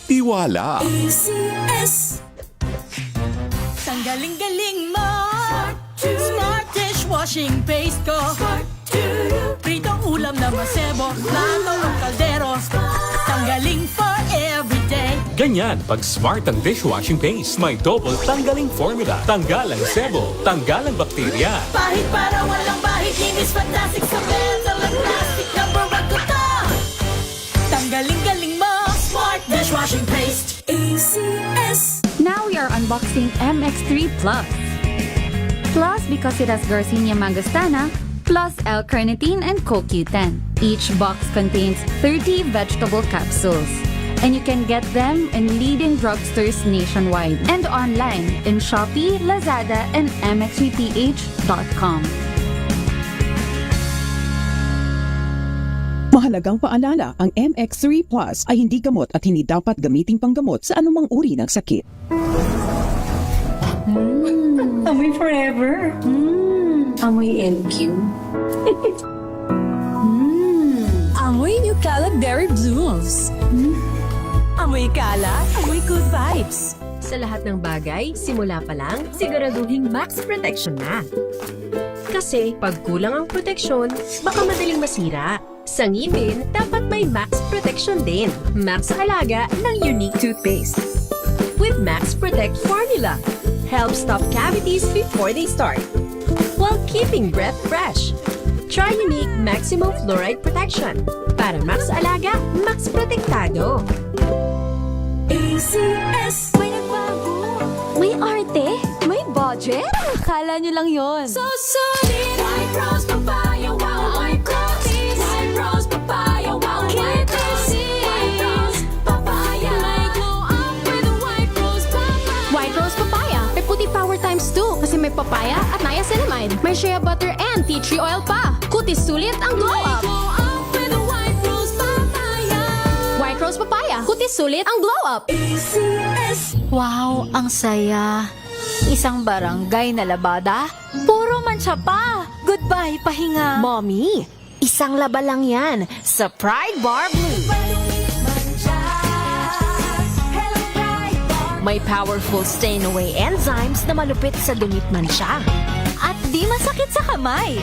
tiwala. ACS. Ang galing-galing mo. Smart dishwashing paste ko. Pritong ulam na masebo, plato o kaldero. Tanggaling for everyday. Ganyan, pag smart ang dishwashing paste, may double tanggaling formula. Tanggal ang sebo, tanggal ang bakterya. Pahit para walang bahid, linis fantastic sa metal at plastic. Number one ko to. Tanggaling-galing mo. Smart dishwashing paste. ACS. Now we are unboxing MX3 Plus. Plus because it has Garcinia mangostana, plus L-carnitine and CoQ10. Each box contains 30 vegetable capsules. And you can get them in leading drugstores nationwide and online in Shopee, Lazada, and mxvph.com. Mahalagang paalala, ang MX3 Plus ay hindi gamot at hindi dapat gamiting panggamot sa anumang uri ng sakit. Amoy forever. Amoy LQ. Amoy New Calad Berry Blooms. Amoy kalat, amoy good vibes. Sa lahat ng bagay, simula pa lang, siguraduhing max protection na. Kasi pag kulang ang proteksyon, baka madaling masira. Sa ngipin, dapat may max protection din. Max Alaga ng Unique Toothpaste. With Max Protect Formula, helps stop cavities before they start, while keeping breath fresh. Try Unique Maximum Fluoride Protection. Para Max Alaga, Max Protektado. ACS. May nagbago. May arte? May budget? Kala nyo lang yon. So solid. White rose papaya, wow, white rose. White rose papaya, wow, white rose. White rose papaya. May glow up with a white rose papaya. White Rose Papaya. May puti power times 2 kasi may papaya at niacinamide. May shea butter and tea tree oil pa. Kutis sulit ang glow May up. glow up with a white rose papaya. White Rose Papaya. Kutis sulit ang glow up. ACS. Wow, ang saya. Isang barangay na labada, puro mancha pa. Goodbye, pahinga. Mommy, isang laba lang yan sa Pride Bar Blue. May powerful stain-away enzymes na malupit sa dumit mansya. At di masakit sa kamay.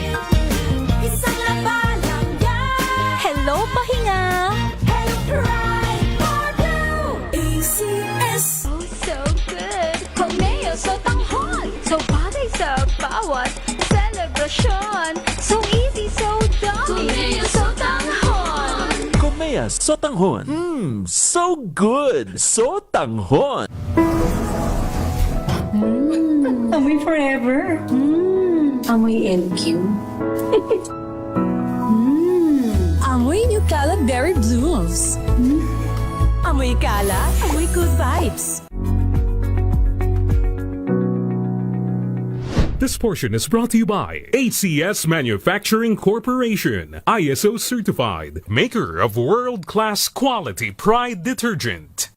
Isang laba lang yan. Hello, pahinga. Hello, Pride Bar Blue. ACS. Oh, so good. Komeo so tanghon. So bagay sa bawat celebration. So easy, so dummy. Komeo so tanghon. Komea Sotanghon. So good! Sotanghon! Amoy forever. Amoy LQ. Amoy New Calad Berry Blooms. Amoy kalat, amoy good vibes. This portion is brought to you by ACS Manufacturing Corporation, ISO certified, maker of world-class quality Pride detergent.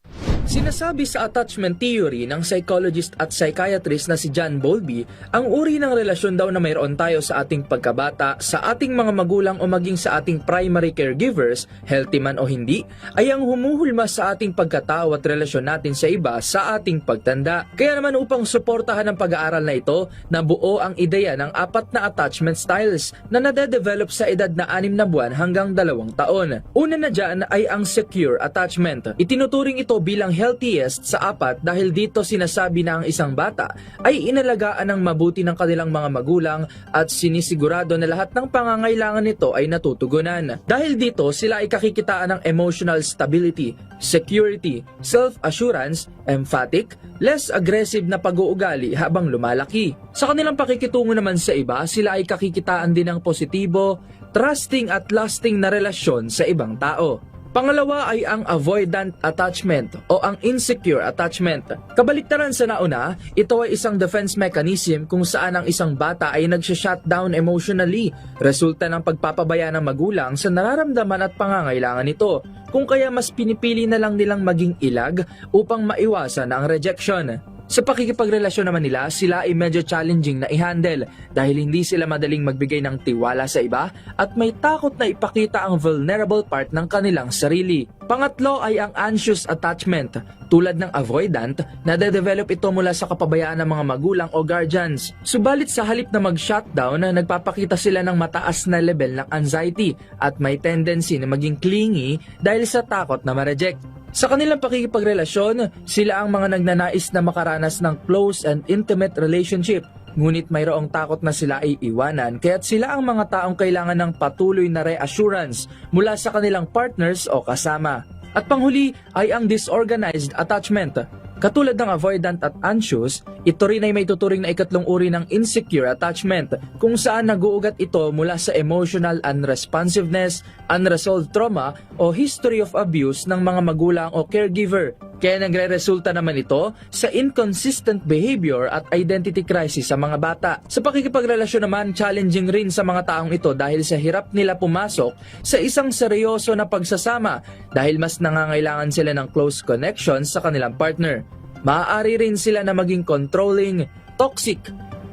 Sinasabi sa attachment theory ng psychologist at psychiatrist na si John Bowlby, ang uri ng relasyon daw na mayroon tayo sa ating pagkabata, sa ating mga magulang o maging sa ating primary caregivers, healthy man o hindi, ay ang humuhulma sa ating pagkatao at relasyon natin sa iba sa ating pagtanda. Kaya naman upang suportahan ang pag-aaral na ito, nabuo ang ideya ng 4 na attachment styles na nade-develop sa edad na 6 na buwan hanggang 2 taon. Una na dyan ay ang secure attachment. Itinuturing ito bilang healthiest sa 4 dahil dito sinasabi na ang isang bata ay inalagaan ng mabuti ng kanilang mga magulang at sinisigurado na lahat ng pangangailangan nito ay natutugunan. Dahil dito sila ay kakikitaan ng emotional stability, security, self-assurance, emphatic, less aggressive na pag-uugali habang lumalaki. Sa kanilang pakikitungo naman sa iba, sila ay kakikitaan din ng positibo, trusting at lasting na relasyon sa ibang tao. Pangalawa ay ang avoidant attachment o ang insecure attachment. Kabaliktaran sa nauna, ito ay isang defense mechanism kung saan ang isang bata ay nagsha-shutdown emotionally, resulta ng pagpapabaya ng magulang sa nararamdaman at pangangailangan nito, kung kaya mas pinipili na lang nilang maging ilag upang maiwasan ang rejection. Sa pakikipagrelasyon naman nila, sila ay medyo challenging na i-handle dahil hindi sila madaling magbigay ng tiwala sa iba at may takot na ipakita ang vulnerable part ng kanilang sarili. Pangatlo ay ang anxious attachment. Tulad ng avoidant, nade-develop ito mula sa kapabayaan ng mga magulang o guardians. Subalit sa halip na mag-shutdown, nagpapakita sila ng mataas na level ng anxiety at may tendency na maging clingy dahil sa takot na ma-reject. Sa kanilang pakikipagrelasyon, sila ang mga nagnanais na makaranas ng close and intimate relationship. Ngunit mayroong takot na sila ay iwanan kaya't sila ang mga taong kailangan ng patuloy na reassurance mula sa kanilang partners o kasama. At panghuli ay ang disorganized attachment. Katulad ng avoidant at anxious, ito rin ay may tuturing na ikatlong uri ng insecure attachment kung saan naguugat ito mula sa emotional unresponsiveness, unresolved trauma o history of abuse ng mga magulang o caregiver. Kaya nagre-resulta naman ito sa inconsistent behavior at identity crisis sa mga bata. Sa pakikipagrelasyon naman, challenging rin sa mga taong ito dahil sa hirap nila pumasok sa isang seryoso na pagsasama dahil mas nangangailangan sila ng close connections sa kanilang partner. Maaari rin sila na maging controlling, toxic,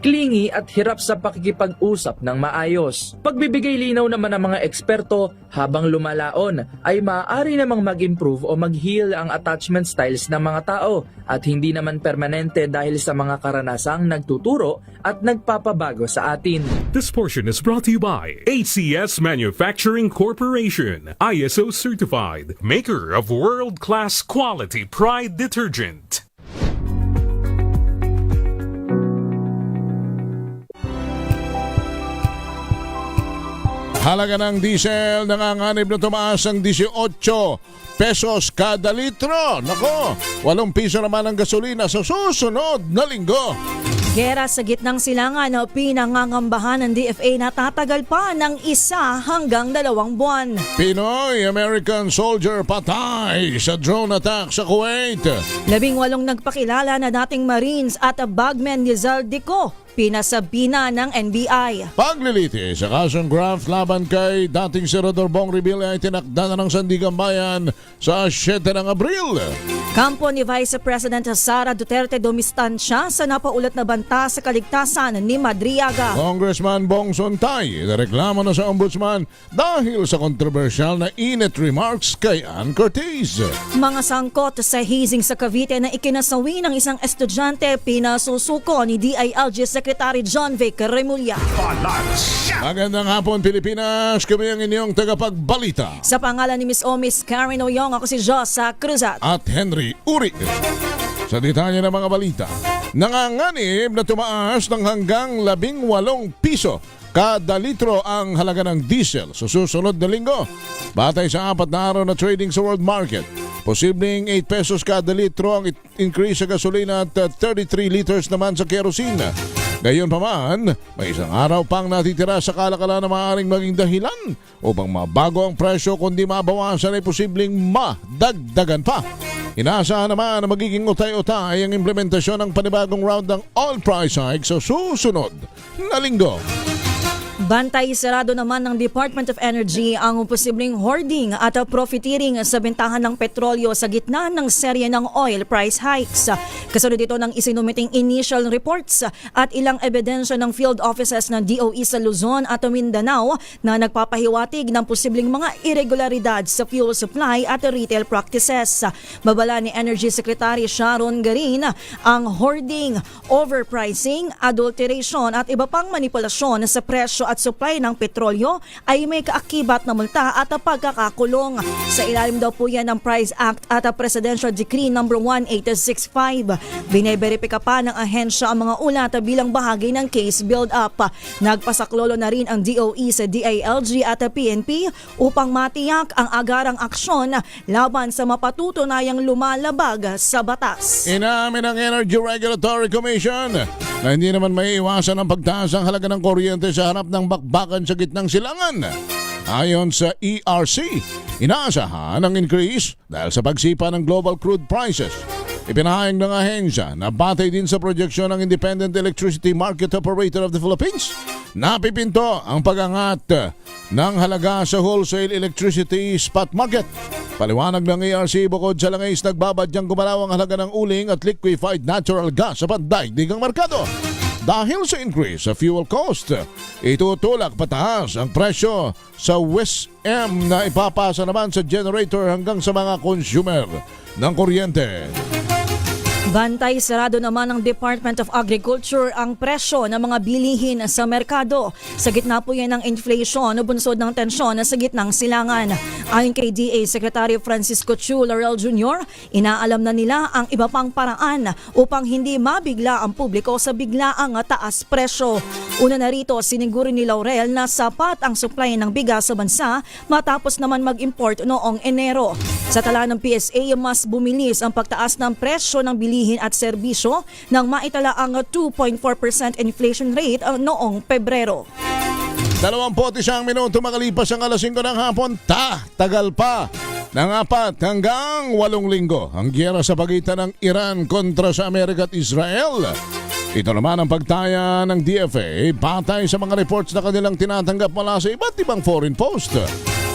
clingy at hirap sa pakikipag-usap ng maayos. Pagbibigay linaw naman ng mga eksperto, habang lumalaon ay maaari namang mag-improve o mag-heal ang attachment styles ng mga tao at hindi naman permanente dahil sa mga karanasang nagtuturo at nagpapabago sa atin. This portion is brought to you by ACS Manufacturing Corporation, ISO certified, maker of world-class quality Pride detergent. Halaga ng diesel nanganganib na tumaas ang 18 pesos kada litro. Nako, 8 piso naman ang gasolina sa susunod na linggo. Gera sa gitnang silangan na pinangangambahan ng DFA na tatagal pa ng 1 hanggang 2 buwan. Pinoy-American soldier patay sa drone attack sa Kuwait. 18 nagpakilala na dating Marines at bagman Lizal Dico pinasabi na ng NBI. Pagliliti sa kasong graft laban kay dating Senador Bong Revilla ay tinakda na ng Sandigan Bayan sa 7 ng Abril. Kampo ni Vice President Sara Duterte dumistansya sa napaulat na banta sa kaligtasan ni Madriaga. Congressman Bong Sontay nareklamo na sa ombudsman dahil sa kontrobersyal na init remarks kay Ann Cortez. Mga sangkot sa hazing sa Cavite na ikinasawi ng isang estudyante pinasusuko ni DILG Secretary John Vic Remulla. Magandang hapon Pilipinas, kami ang inyong tagapagbalita. Sa pangalan ni Miss Miss Karen Oyong, ako si Josa Cruzat. At Henry Uri. Sa detalye ng mga balita, nanganganib na tumaas ng hanggang 18 piso kada litro ang halaga ng diesel sa susunod na linggo. Batay sa 4 na araw na trading sa world market, posibleng 8 pesos kada litro ang increase sa gasolina at 33 liters naman sa kerosene. Gayon pa man, may isang araw pang natitira sa kalakalan na maaaring maging dahilan upang mabago ang presyo kundi mabawasan ay posibleng madagdagan pa. Inaasahan naman na magiging utay-utay ang implementasyon ng panibagong round ng oil price hike sa susunod na linggo. Bantay sarado naman ng Department of Energy ang posibleng hoarding at profiteering sa bentahan ng petrolyo sa gitna ng serye ng oil price hikes. Kasunod dito ng isinumiting initial reports at ilang ebidensya ng field offices ng DOE sa Luzon at Mindanao na nagpapahiwatig ng posibleng mga irregularidad sa fuel supply at retail practices. Babala ni Energy Secretary Sharon Garin ang hoarding, overpricing, adulteration at iba pang manipulasyon sa presyo at supply ng petrolyo ay may kaakibat na multa at pagkakakulong. Sa ilalim daw po yan ng Price Act at Presidential Decree No. 1865. Bineberipika pa ng ahensya ang mga ulat bilang bahagi ng case build-up. Nagpasaklolo na rin ang DOE sa DILG at PNP upang matiyak ang agarang aksyon laban sa mapatutunayang lumalabag sa batas. Inamin ng Energy Regulatory Commission na hindi naman may iwasan ang pagtaas ng halaga ng kuryente sa harap ng bakbakan sa gitnang silangan. Ayon sa ERC, inaasahan ang increase dahil sa pagsipa ng global crude prices. Ipinahayag ng ahensya na batay din sa projeksyon ng Independent Electricity Market Operator of the Philippines, napipinto ang pag-angat ng halaga sa wholesale electricity spot market. Paliwanag ng ERC, bukod sa langis, nagbabadyang gumalaw ang halaga ng uling at liquefied natural gas sa pandaigdigang merkado. Dahil sa increase sa fuel cost, itutulak pataas ang presyo sa WISM na ipapasa naman sa generator hanggang sa mga consumer ng kuryente. Bantay sarado naman ng Department of Agriculture ang presyo ng mga bilihin sa merkado. Sa gitna po yan ng inflation o bunsod ng tensyon sa gitnang silangan. Ayon kay DA Secretary Francisco Chu Laurel Jr., inaalam na nila ang iba pang paraan upang hindi mabigla ang publiko sa biglaang taas presyo. Una na rito, siniguro ni Laurel na sapat ang supply ng bigas sa bansa matapos naman mag-import noong Enero. Sa tala ng PSA, mas bumilis ang pagtaas ng presyo ng bilihin at serbisyo nang maitala ang 2.4% inflation rate noong Pebrero. 21 minuto makalipas ang alas 5 ng hapon, tagal pa ng 4 hanggang 8 linggo ang giyera sa pagitan ng Iran kontra sa Amerika at Israel. Ito naman ang pagtaya ng DFA batay sa mga reports na kanilang tinatanggap mula sa iba't ibang foreign post.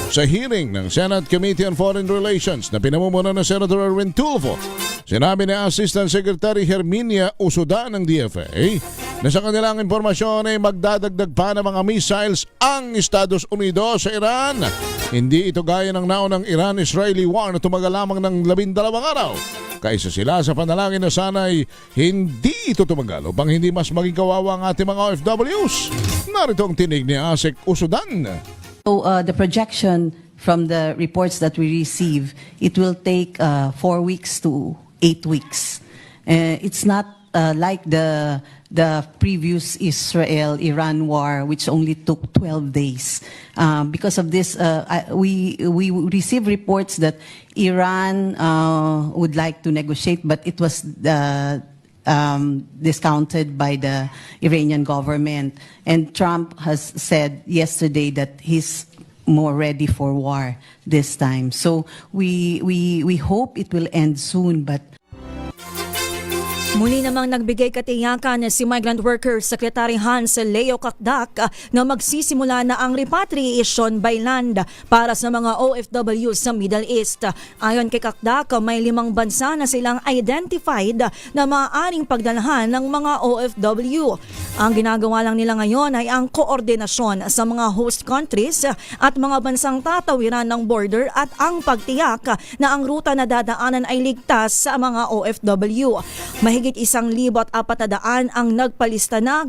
Sa hearing ng Senate Committee on Foreign Relations na pinamumuno ng Senator Erwin Tulfo, sinabi ni Assistant Secretary Herminia Usuda ng DFA na sa kanilang impormasyon ay magdadagdag pa ng mga missiles ang Estados Unidos sa Iran. Hindi ito gaya ng naunang Iran-Israeli war na tumagal lamang ng 12 araw. Kaisa sila sa panalangin na sana'y hindi ito tumagal upang hindi mas maging kawawa ang ating mga OFWs. Narito ang tinig ni Asek Usudan. So the projection from the reports that we receive, it will take 4 weeks to 8 weeks. It's not like the previous Israel-Iran war, which only took 12 days. Because of this, we receive reports that Iran would like to negotiate, but it was discounted by the Iranian government. And Trump has said yesterday that he's more ready for war this time. So we hope it will end soon, but muli namang nagbigay katiyakan si Migrant Workers Secretary Hans Leo Kakdak na magsisimula na ang repatriation by land para sa mga OFW sa Middle East. Ayon kay Kakdak, may 5 bansa na silang identified na maaaring pagdalhan ng mga OFW. Ang ginagawa lang nila ngayon ay ang koordinasyon sa mga host countries at mga bansang tatawiran ng border at ang pagtiyak na ang ruta na dadaanan ay ligtas sa mga OFW. Mahigit 1,400 ang nagpalista na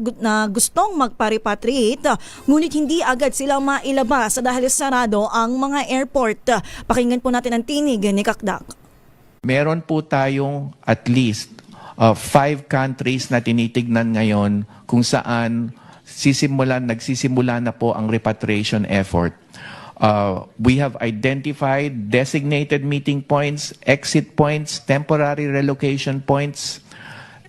gustong magpa-repatriate, ngunit hindi agad silang mailabas dahil sarado ang mga airport. Pakinggan po natin ang tinig ni Kakdak. Meron po tayong at least 5 countries na tinitignan ngayon kung saan nagsisimula na po ang repatriation effort. We have identified designated meeting points, exit points, temporary relocation points.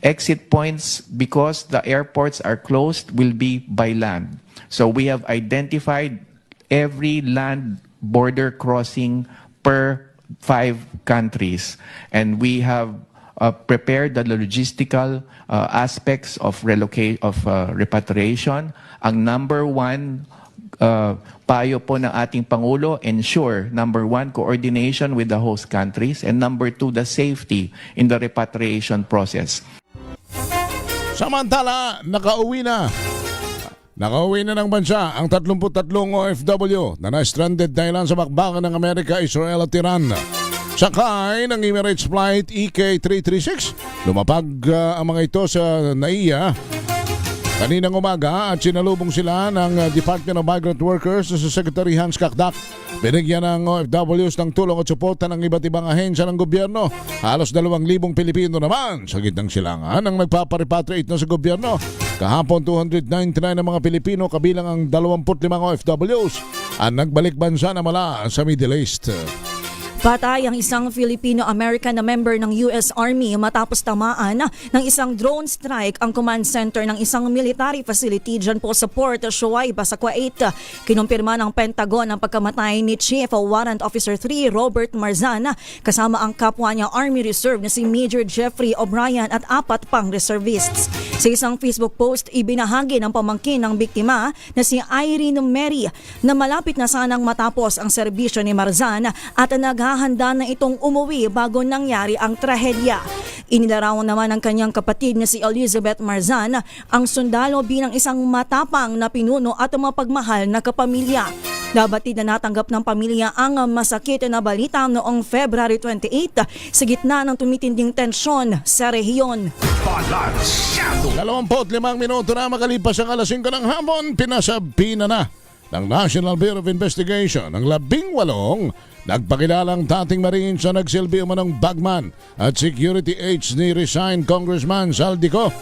Exit points, because the airports are closed, will be by land. So we have identified every land border crossing per 5 countries. And we have prepared the logistical aspects of repatriation. Ang number 1 payo po ng ating Pangulo, ensure, number 1, coordination with the host countries, and number 2, the safety in the repatriation process. Samantala, nakauwi na ng bansa ang 33 OFW na na-stranded dahil sa bakbakan ng Amerika, Israel at Iran. Sakay ng Emirates Flight EK336, lumapag ang mga ito sa NAIA kaninang umaga at sinalubong sila ng Department of Migrant Workers sa Secretary Hans Kakdak. Binigyan ng OFWs ng tulong at suporta ng iba't ibang ahensya ng gobyerno. Halos 2,000 Pilipino naman sa gitnang silangan ang nagpaparepatriate na sa gobyerno. Kahapon 299 ng mga Pilipino kabilang ang 25 OFWs ang nagbalik bansa na mula sa Middle East. Patay ang isang Filipino-American na member ng US Army matapos tamaan ng isang drone strike ang command center ng isang military facility dyan po sa Port Shuaibah sa Kuwait. Kinumpirma ng Pentagon ang pagkamatay ni Chief Warrant Officer 3 Robert Marzan kasama ang kapwa niya Army Reserve na si Major Jeffrey O'Brien at 4 pang reservists. Sa isang Facebook post, ibinahagi ng pamangkin ng biktima na si Irene Mary na malapit na sanang matapos ang serbisyo ni Marzan at naghahanda na itong umuwi bago nangyari ang trahedya. Inilarawan naman ng kanyang kapatid na si Elizabeth Marzan ang sundalo bilang isang matapang na pinuno at mapagmahal na kapamilya. Nabatid na natanggap ng pamilya ang masakit na balita noong February 28 sa gitna ng tumitinding tensyon sa rehiyon. 25 minuto na makalipas ang alas 5 ng hapon, pinasabina na ng National Bureau of Investigation ang 18 nagpakilalang dating Marines na nagsilbi umanong bagman at security aides ni resigned Congressman Saldico.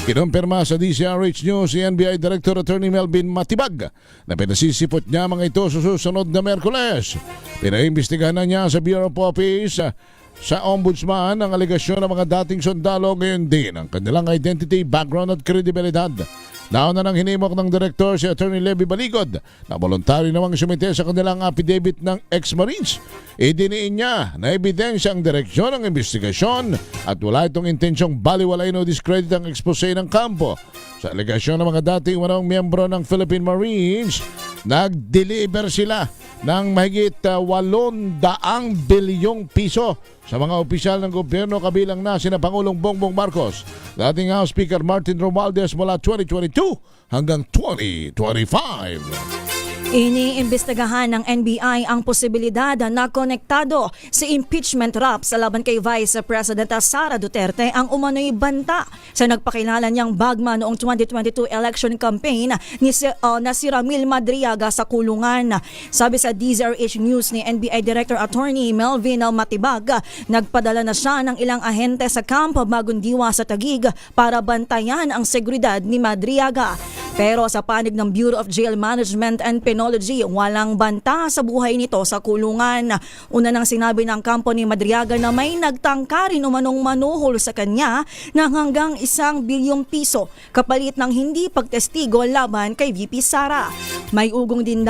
Kinumpirma sa DCRH News si NBI Director Attorney Melvin Matibag na pinasisipot niya mga ito sa susunod na Merkules. Pinaimbestigahan na niya sa Bureau of Office sa Ombudsman ang alegasyon ng mga dating sundalo, ngayon din ang kanilang identity, background at kredibilidad. Nauna nang hinimok ng direktor si Attorney Levy Baligod na voluntaryo namang sumite sa kanilang affidavit ng ex-Marines. Idiniin niya na ebidensya ang direksyon ng investigasyon at wala itong intensyong baliwalain o discredit ang expose ng kampo. Sa alegasyon ng mga dating wanang miyembro ng Philippine Marines, nag-deliver sila ng mahigit 800 bilyong piso sa mga opisyal ng gobyerno kabilang na sina Pangulong Bongbong Marcos, dating House Speaker Martin Romualdez mula 2022 hanggang 2025. Iniimbestigahan ng NBI ang posibilidad na konektado sa impeachment rap sa laban kay Vice President Sara Duterte ang umano'y banta sa nagpakilala niyang bagman noong 2022 election campaign na si Ramil Madriaga sa kulungan. Sabi sa DZRH News ni NBI Director Attorney Melvin Matibag, nagpadala na siya ng ilang ahente sa kampo Bagong Diwa sa Taguig para bantayan ang seguridad ni Madriaga. Pero sa panig ng Bureau of Jail Management and Penology, walang banta sa buhay nito sa kulungan. Una nang sinabi ng kampo ni Madriaga na may nagtangka rin umanong manuhol sa kanya ng hanggang 1 bilyong piso kapalit ng hindi pagtestigo laban kay VP Sara. May ugong din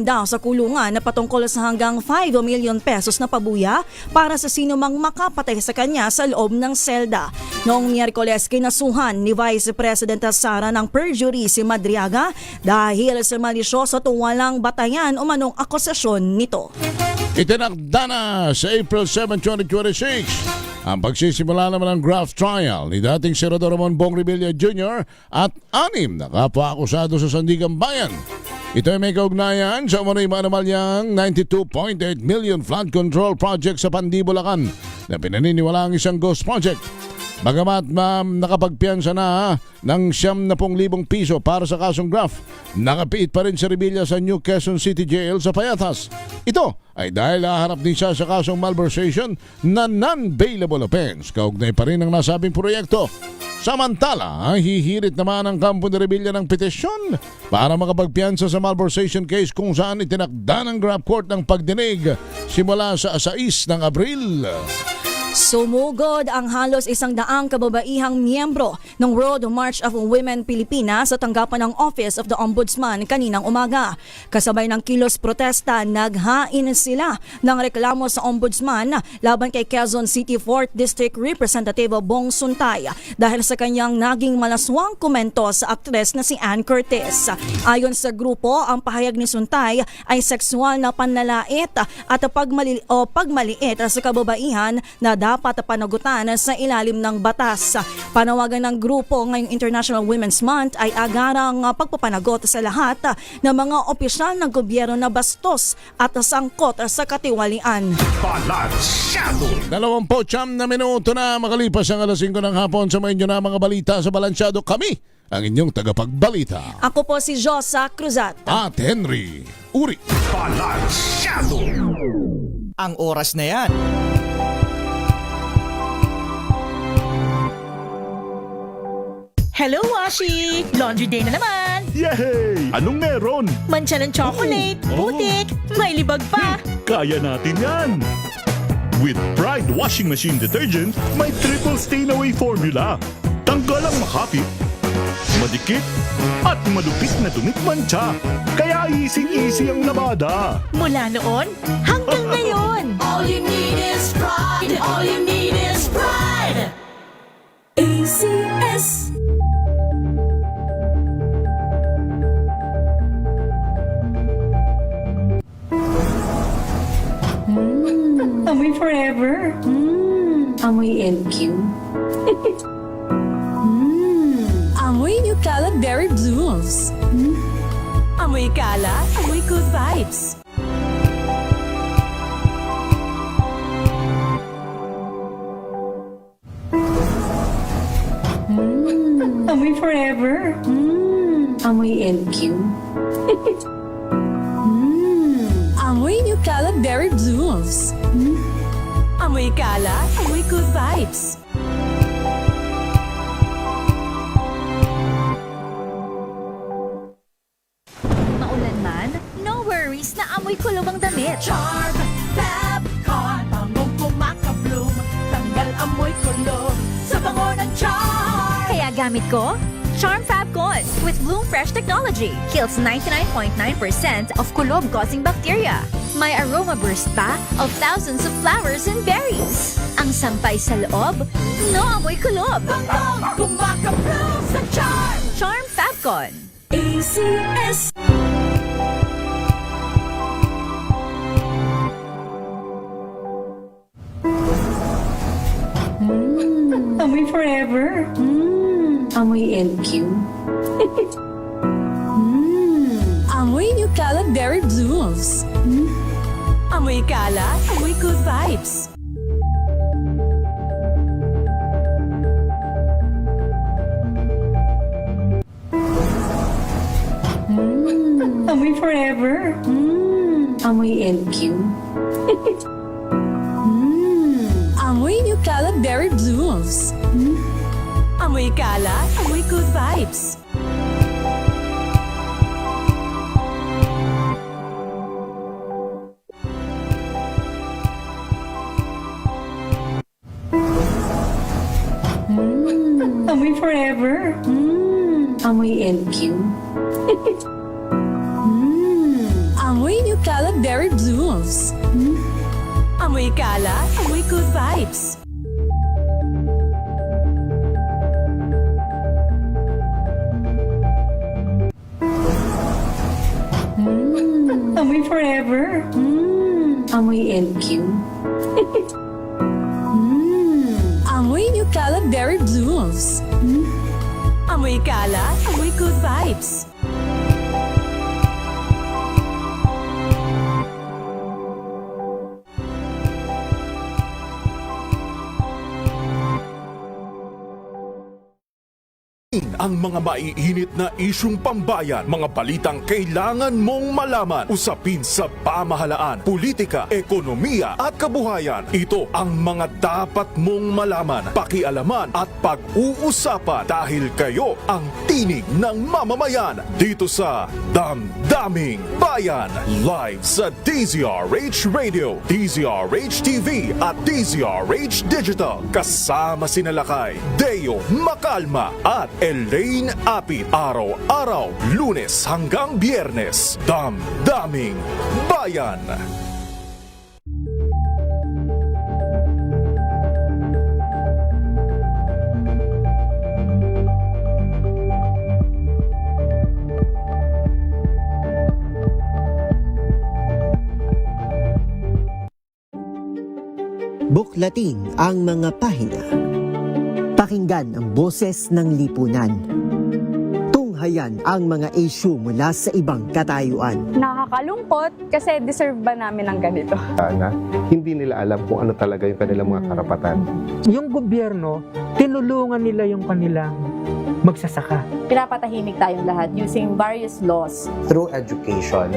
daw sa kulungan na patungkol sa hanggang 5 million pesos na pabuya para sa sino mang makapatay sa kanya sa loob ng selda. Noong Miyerkules, kinasuhan ni Vice President Sara ng perjury si Madriaga dahil sa malisyoso at walang batayan o manong akusasyon nito. Itinakda na sa April 7, 2026 ang pagsisimula naman ng graft trial ni dating Senador Ramon Bong Revilla Jr. at 6 na kapwa-akusado sa Sandigan Bayan. Ito ay may kaugnayan sa umano'y maanamalyang 92.8 million flood control project sa Pandi, Bulacan na pinaniniwala ang isang ghost project. Bagamat nakapagpiyansa na ng 70,000 piso para sa kasong graft, nakapiit pa rin si Revilla sa New Quezon City Jail sa Payatas. Ito ay dahil haharap din siya sa kasong malversation na non-bailable offense. Kaugnay pa rin ang nasabing proyekto. Samantala, hihirit naman ang kampo ni Revilla ng petisyon para makapagpiyansa sa malversation case kung saan itinakda ng graft court ng pagdinig simula sa 6 ng Abril. Sumugod ang halos 100 kababaihang miyembro ng World March of Women Pilipinas sa tanggapan ng Office of the Ombudsman kaninang umaga. Kasabay ng kilos protesta, naghain sila ng reklamo sa Ombudsman laban kay Quezon City 4th District Representative Bong Suntay dahil sa kanyang naging malaswang komento sa aktres na si Ann Curtis. Ayon sa grupo, ang pahayag ni Suntay ay sexual na panlalait at pagmaliit sa kababaihan na dapat panagutan sa ilalim ng batas. Panawagan ng grupo ngayong International Women's Month ay agarang pagpapanagot sa lahat ng mga opisyal ng gobyerno na bastos at sangkot sa katiwalian. 29 na minuto na makalipas ang alas 5 ng hapon. sa inyo na mga balita sa Balansyado. Kami ang inyong tagapagbalita. Ako po si Josa Cruzat. At Henry Uri. Balansyado. Ang oras na yan. Hello, Washi! Laundry day na naman! Yay! Anong meron? Mancha ng chocolate, putik, may libag pa! Kaya natin yan! With Pride Washing Machine Detergent, may triple stain-away formula. Tanggalang makapit, madikit, at malupit na dumit mancha. Kaya easy-easy ang labada. Mula noon hanggang ngayon! All you need is pride! All you need is pride! AC Amoy LQ. Amoy New Caleb Berry Blooms. Amoy kala, amoy good vibes. Amoy forever. Amoy LQ. Amoy New Caleb Berry Blooms. Amoy kala, amoy good vibes. Maulan man, no worries na amoy kulog ang damit. Charm Fabcon, bangong kumakabloom, tanggal amoy kulog sa bango ng charm. Kaya gamit ko, Charm Fabcon with Bloom Fresh technology. Kills 99.9% of kulob-causing bacteria. May aroma burst pa of thousands of flowers and berries. Ang sampay sa loob, no amoy kulob. Bangong kumakabloom sa charm. Charm Fabcon. ACS. Amoy forever. Amoy LQ. Amoy New Caleb Berry Blooms. Amoy kala, amoy good vibes. Amoy forever. Amoy LQ. Amoy New Caleb Berry Blooms. Amoy kala, amoy good vibes. Amoy forever. Amoy LQ. Amoy New Caleb Berry Blooms. Amoy kala, amoy good vibes. Amoy forever. Amoy LQ. Amoy New Caleb Berry Blooms. Amoy kala, amoy good vibes. Ang mga maiinit na isyung pambayan, mga balitang kailangan mong malaman, usapin sa pamahalaan, politika, ekonomiya at kabuhayan. Ito ang mga dapat mong malaman, pakialaman at pag-uusapan dahil kayo ang tinig ng mamamayan dito sa Damdaming Bayan. Live sa DZRH Radio, DZRH TV at DZRH Digital. Kasama sinalakay Deo Macalma at Elaine Apit. Araw-araw, Lunes hanggang Biyernes. Damdaming Bayan. Buklatin ang mga pahina. Pakinggan ang boses ng lipunan. Tunghayan ang mga issue mula sa ibang katayuan. Nakakalungkot kasi deserve ba namin ng ganito? Na hindi nila alam kung ano talaga yung kanilang mga karapatan. Yung gobyerno, tinulungan nila yung kanilang magsasaka. Pinapatahimik tayong lahat using various laws. Through education,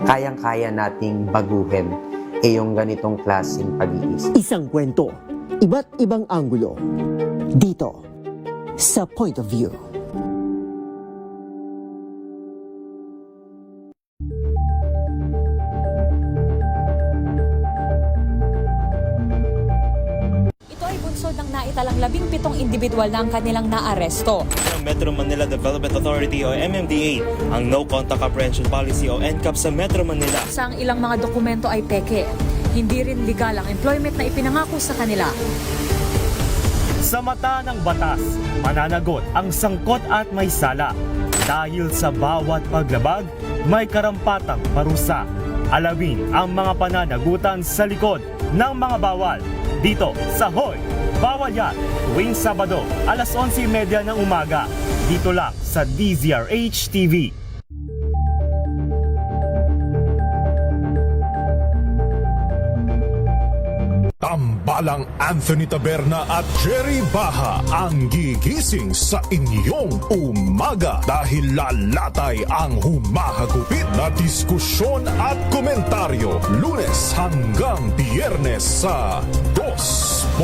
kayang-kaya nating baguhin yung ganitong klaseng pag-iisip. Isang kwento, iba't ibang anggulo. Dito, sa Point of View. Ito ay bunsod ng naitalang 17 individual na ang kanilang naaresto. Ng Metro Manila Development Authority o MMDA ang No Contact Apprehension Policy o NCAP sa Metro Manila. Sa ang ilang mga dokumento ay peke. Hindi rin legal ang employment na ipinangako sa kanila. Sa mata ng batas, mananagot ang sangkot at may sala. Dahil sa bawat paglabag, may karampatang parusa. Alamin ang mga pananagutan sa likod ng mga bawal. dito sa Hoy! Bawal Yan! Tuwing Sabado, alas 11:30 ng umaga. Dito lang sa DZRH TV. Tambalang Anthony Taberna at Jerry Baha ang gigising sa inyong umaga dahil lalatay ang humahagupit na diskusyon at komentaryo Lunes hanggang Biyernes sa 2x2.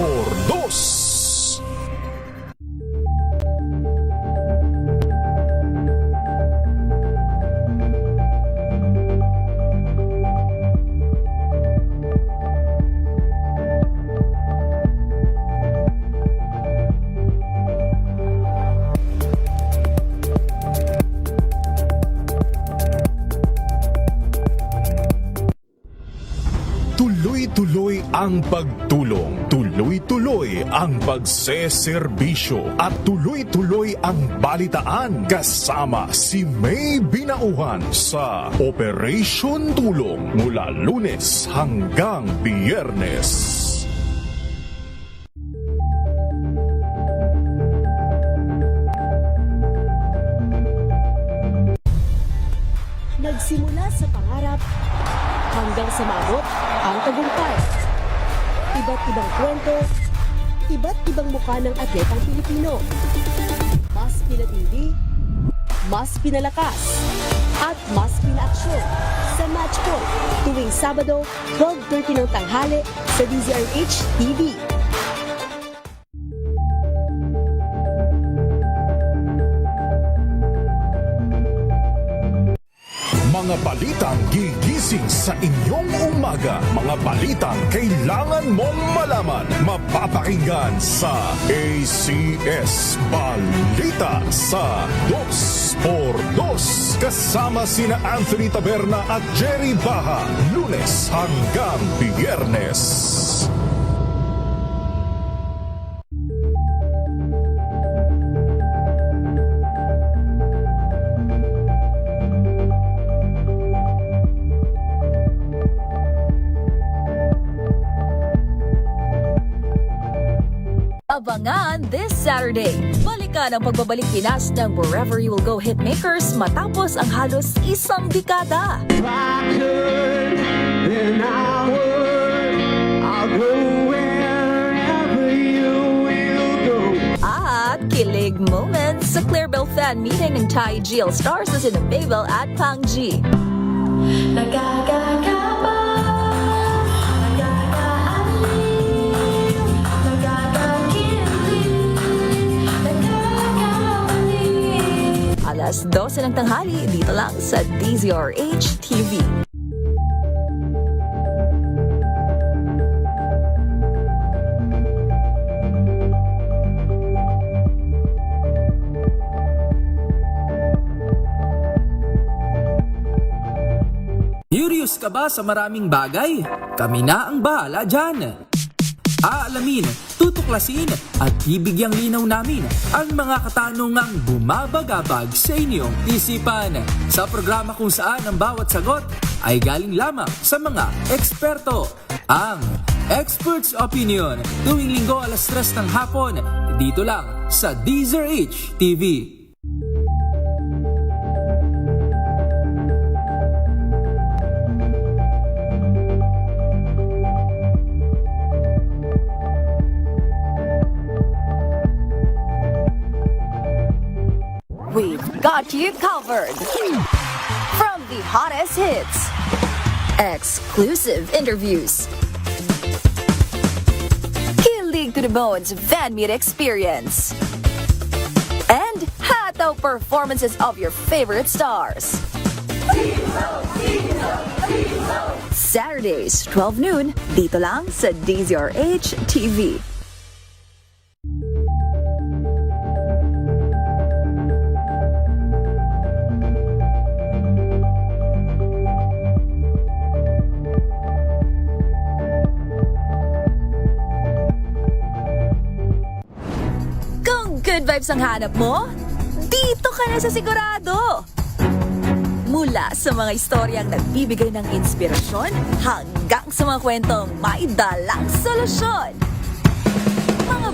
Tuloy-tuloy ang pagtulong, tuloy-tuloy ang pagseserbisyo at tuloy-tuloy ang balitaan kasama si May Binauhan sa Operation Tulong mula Lunes hanggang Biyernes. Nagsimula sa pangarap hanggang sa maabot ang tagumpay. Iba't ibang kwento, iba't ibang mukha ng atletang Pilipino. Mas pinatindi, mas pinalakas, at mas pinaaksyon sa Match Point tuwing Sabado, 12:30 ng tanghali sa DZRH TV. Mga balitang gigising sa inyong umaga. Mga balitang kailangan mong malaman. Mapapakinggan sa ACS Balita sa 2x2. Kasama sina Anthony Taberna at Jerry Baha. Lunes hanggang Biyernes. Abangan this Saturday. Balikan ang pagbabalik Pinas ng Wherever You Will Go hitmakers matapos ang halos isang dekada. At kilig moments sa Clarabelle fan meeting ng Thai GL Stars na sina Mabel at Pang G. Alas 12 ng tanghali, dito lang sa DZRH TV. Curious ka ba sa maraming bagay? Kami na ang bahala dyan. Aalamin, tutuklasin at ibigyang linaw namin ang mga katanungang bumabagabag sa inyong isipan. Sa programa kung saan ang bawat sagot ay galing lamang sa mga eksperto. Ang Expert's Opinion, tuwing linggo alas 3 ng hapon, dito lang sa DZRH TV. We've got you covered. From the hottest hits, exclusive interviews, kilig to the bones fan meet experience, and hataw performances of your favorite stars. Saturdays, 12 noon, dito lang sa DZRH TV. Good vibes ang hanap mo? Dito ka na sa sigurado! Mula sa mga istoryang nagbibigay ng inspirasyon hanggang sa mga kwentong may dalang solusyon.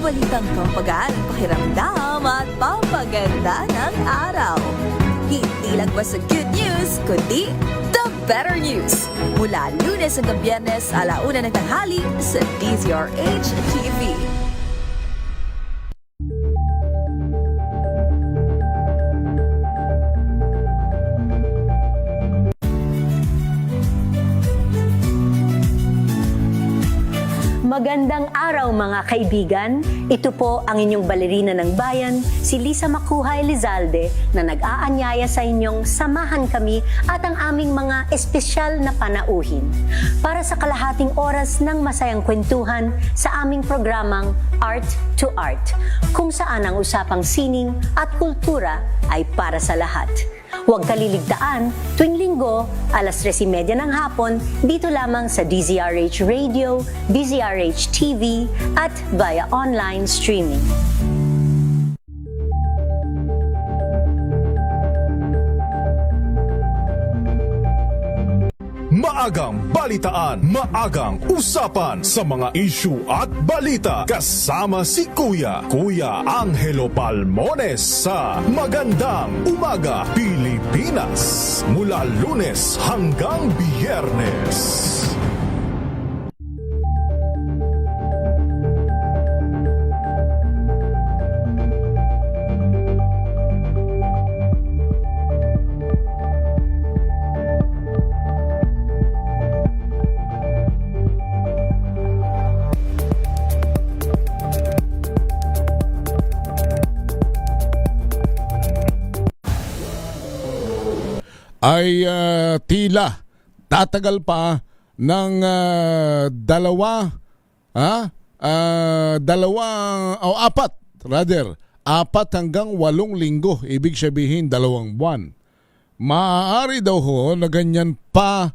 balitang pampagaan ang pakiramdam at pampaganda ng araw. Hindi lang ba sa good news, kundi the better news. Mula Lunes hanggang Biyernes, 1:00 ng tanghali sa DZRH TV. Magandang araw mga kaibigan. Ito po ang inyong balerina ng bayan, si Lisa Makuha Elizalde, na nag-aanyaya sa inyong samahan kami at ang aming mga espesyal na panauhin para sa kalahating oras ng masayang kwentuhan sa aming programang Art to Art, kung saan ang usapang sining at kultura ay para sa lahat. Huwag kaliligtaan, tuwing linggo, 3:30 ng hapon, dito lamang sa DZRH Radio, DZRH TV, at via online streaming. Maagang balitaan, maagang usapan sa mga issue at balita. Kasama si Kuya Angelo Palmones sa Magandang Umaga Pilipinas. Mula Lunes hanggang Biyernes. Ay tila tatagal pa ng apat hanggang 8 linggo, ibig sabihin 2 buwan. Maaari daw ho na ganyan pa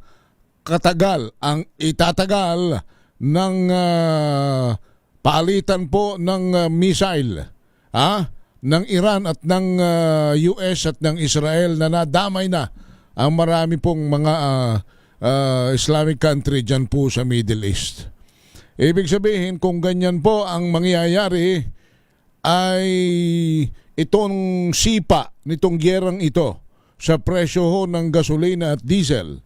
katagal ang itatagal ng paalitan po ng missile ng Iran at ng US at ng Israel na nadamay na ang marami pong mga Islamic country dyan po sa Middle East. Ibig sabihin, kung ganyan po ang mangyayari, ay itong sipa nitong gyerang ito sa presyo ho ng gasolina at diesel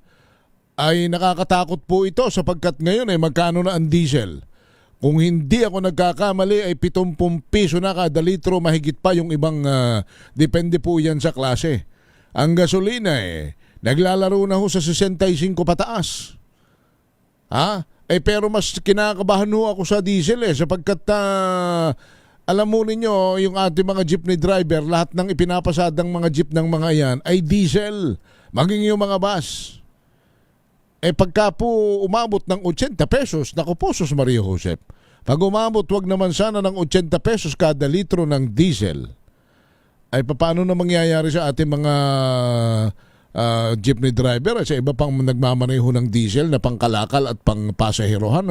ay nakakatakot po ito sapagkat ngayon ay magkano na ang diesel. Kung hindi ako nagkakamali ay 70 piso na kada litro, mahigit pa yung ibang depende po yan sa klase. Ang gasolina naglalaro na ho sa 65 pataas. Pero mas kinakabahan ho ako sa diesel sapagkat alam mo ninyo, yung ating mga jeepney driver, lahat ng ipinapasadang mga jeep ng mga yan ay diesel. Maging yung mga bus. Pagka po umabot ng 80 pesos, naku po, Sus Maria Josep. Pag umabot, wag naman sana ng 80 pesos kada litro ng diesel, ay paano na mangyayari sa ating mga jeepney driver at sa iba pang nagmamaneho ng diesel na pangkalakal at pangpasaherohan,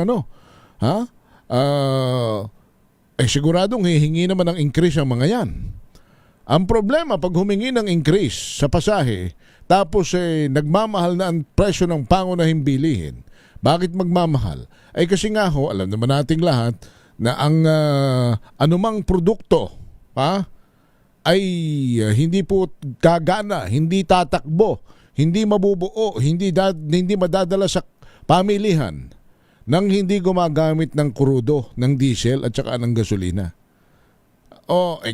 siguradong hihingi naman ng increase ang mga yan. Ang problema, pag humingi ng increase sa pasahe, tapos nagmamahal na ang presyo ng pangunahing bilihin. Bakit magmamahal? Kasi nga ho, alam naman nating lahat na ang anumang produkto ay hindi po gagana, hindi tatakbo, hindi mabubuo, hindi madadala sa pamilihan nang hindi gumagamit ng krudo, ng diesel at saka ng gasolina.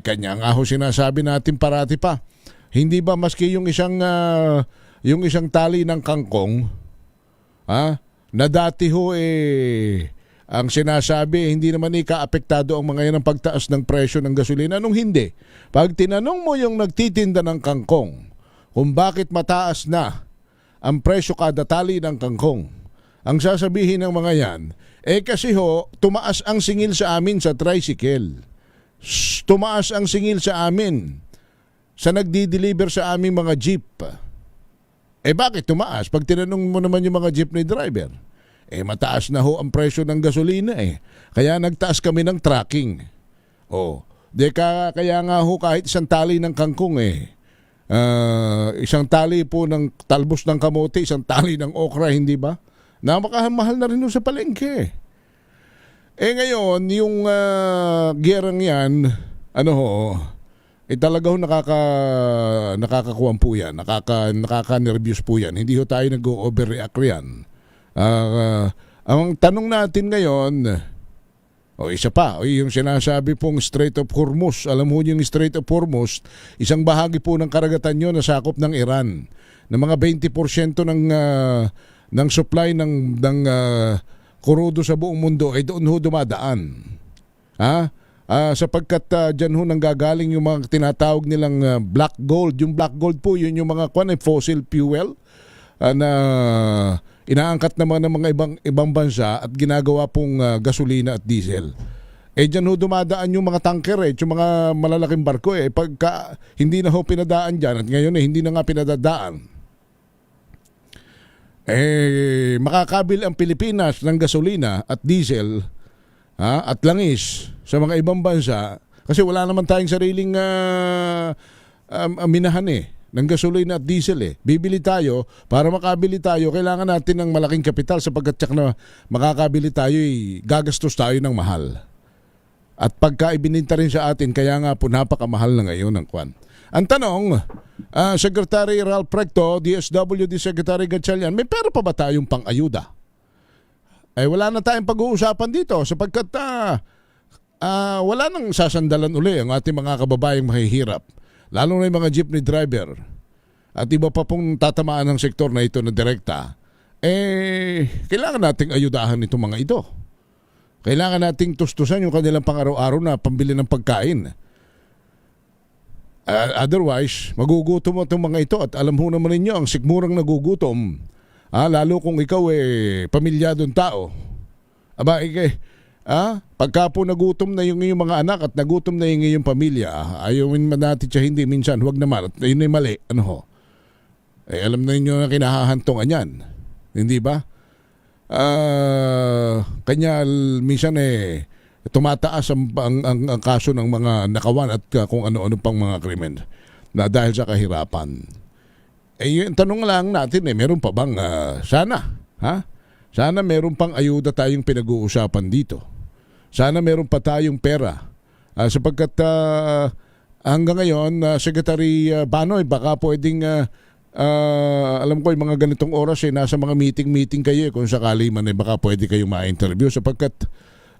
Kanya nga ho sinasabi natin parati pa. Hindi ba maski yung isang tali ng kangkong, na dati ho ang sinasabi, hindi naman ika-apektado ang mga yan ng pagtaas ng presyo ng gasolina. Nung hindi, pag tinanong mo yung nagtitinda ng kangkong kung bakit mataas na ang presyo kada tali ng kangkong, ang sasabihin ng mga yan, kasi ho, tumaas ang singil sa amin sa tricycle. Tumaas ang singil sa amin sa nagdi-deliver sa aming mga jeep. Bakit tumaas? Pag tinanong mo naman yung mga jeepney driver, mataas na ho ang presyo ng gasolina Kaya nagtaas kami ng tracking. Kaya nga ho kahit isang tali ng kangkong isang tali po ng talbos ng kamote, isang tali ng okra, hindi ba? Napakamahal na rin ho sa palengke. Ngayon, yung giyerang yan, talaga ho nakakakuwan po yan, nakaka-nervyos po yan. Hindi ho tayo nag-overreact yan. Ang tanong natin ngayon, isa pa, yung sinasabi pong Strait of Hormuz. Alam mo yung Strait of Hormuz, isang bahagi po ng karagatan yun na sakop ng Iran. Na mga 20% ng supply ng krudo sa buong mundo ay doon ho dumadaan. Sapagkat dyan ho nanggagaling yung mga tinatawag nilang black gold. Yung black gold po, yun yung mga fossil fuel na inaangkat naman ng mga ibang bansa at ginagawa pong gasolina at diesel. Dyan ho dumadaan yung mga tanker yung mga malalaking barko pagka hindi na ho pinadaan dyan at ngayon hindi na nga pinadadaan, makakabil ang Pilipinas ng gasolina at diesel at langis sa mga ibang bansa kasi wala naman tayong sariling minahan ng gasolina at diesel. Bibili tayo, para makabili tayo, kailangan natin ng malaking kapital sapagkat tsak na makakabili tayo, gagastos tayo ng mahal. At pagka ibininta rin sa atin, kaya nga po napakamahal na ngayon ng kwan. Ang tanong, Secretary Ralph Recto, DSWD Secretary Gatchalian, may pera pa ba tayong pang-ayuda? Wala na tayong pag-uusapan dito sapagkat wala nang sasandalan uli ang ating mga kababayang mahihirap. Lalo na yung mga jeepney driver at iba pa pong tatamaan ng sektor na ito na direkta, kailangan nating ayudahan itong mga ito. Kailangan nating tustusan yung kanilang pang-araw-araw na pambili ng pagkain. Otherwise, magugutom itong mga ito at alam ho naman ninyo, ang sikmurang nagugutom, lalo kung ikaw pamilyadong tao. Pagka po nagutom na yung iyong mga anak at nagutom na yung iyong pamilya, ayawin man natin siya hindi, minsan huwag naman, at yun ay mali, alam na ninyo na kinahahantungan yan, hindi ba? Kanya minsan tumataas ang kaso ng mga nakawan at kung ano-ano pang mga krimen na dahil sa kahirapan. Yung tanong lang natin meron pa bang sana meron pang ayuda tayong pinag-uusapan dito. Sana meron pa tayong pera. Sapagkat hanggang ngayon, Secretary Banoy, baka pwedeng, alam ko yung mga ganitong oras nasa mga meeting kayo kung sakali man baka pwede kayong ma-interview sapagkat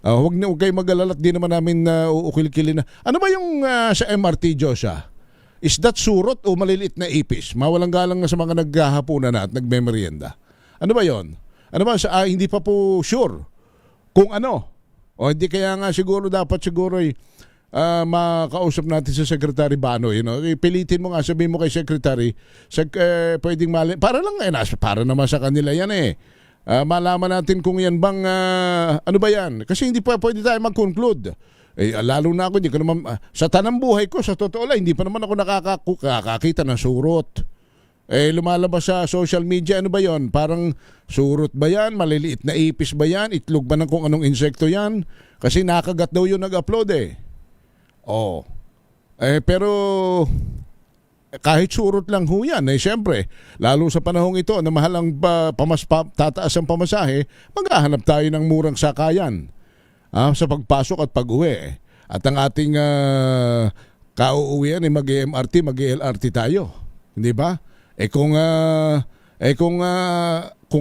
huwag kayo mag-alala at di naman namin uukil-kilin na. Ano ba yung sa MRT, Joshua? Is that surot o maliliit na ipis? Mawalang galang sa mga naghahapunan na at nagmemerienda. Ano ba yon? Ano ba? Hindi pa po sure kung ano. O hindi kaya nga dapat makausap natin sa Secretary Banoy. Pilitin mo nga, sabihin mo kay Secretary, pwedeng para lang para naman sa kanila yan malaman natin kung yan bang ano ba yan. Kasi hindi pa pwede tayo mag-conclude. Lalo na ako, hindi ko naman, sa tanang buhay ko, sa totoo lang, hindi pa naman ako nakakakita ng surot. Lumalabas sa social media, ano ba yon? Parang surot ba yan? Maliliit na ipis ba yan? Itlog ba ng kung anong insekto yan? Kasi nakagat daw yung nag-upload pero kahit surot lang ho yan, siyempre, lalo sa panahong ito na mahal ang tataas ang pamasahe, maghahanap tayo ng murang sakayan sa pagpasok at pag-uwi. At ang ating kauuwian mag-MRT, mag-LRT tayo. Hindi ba? Kung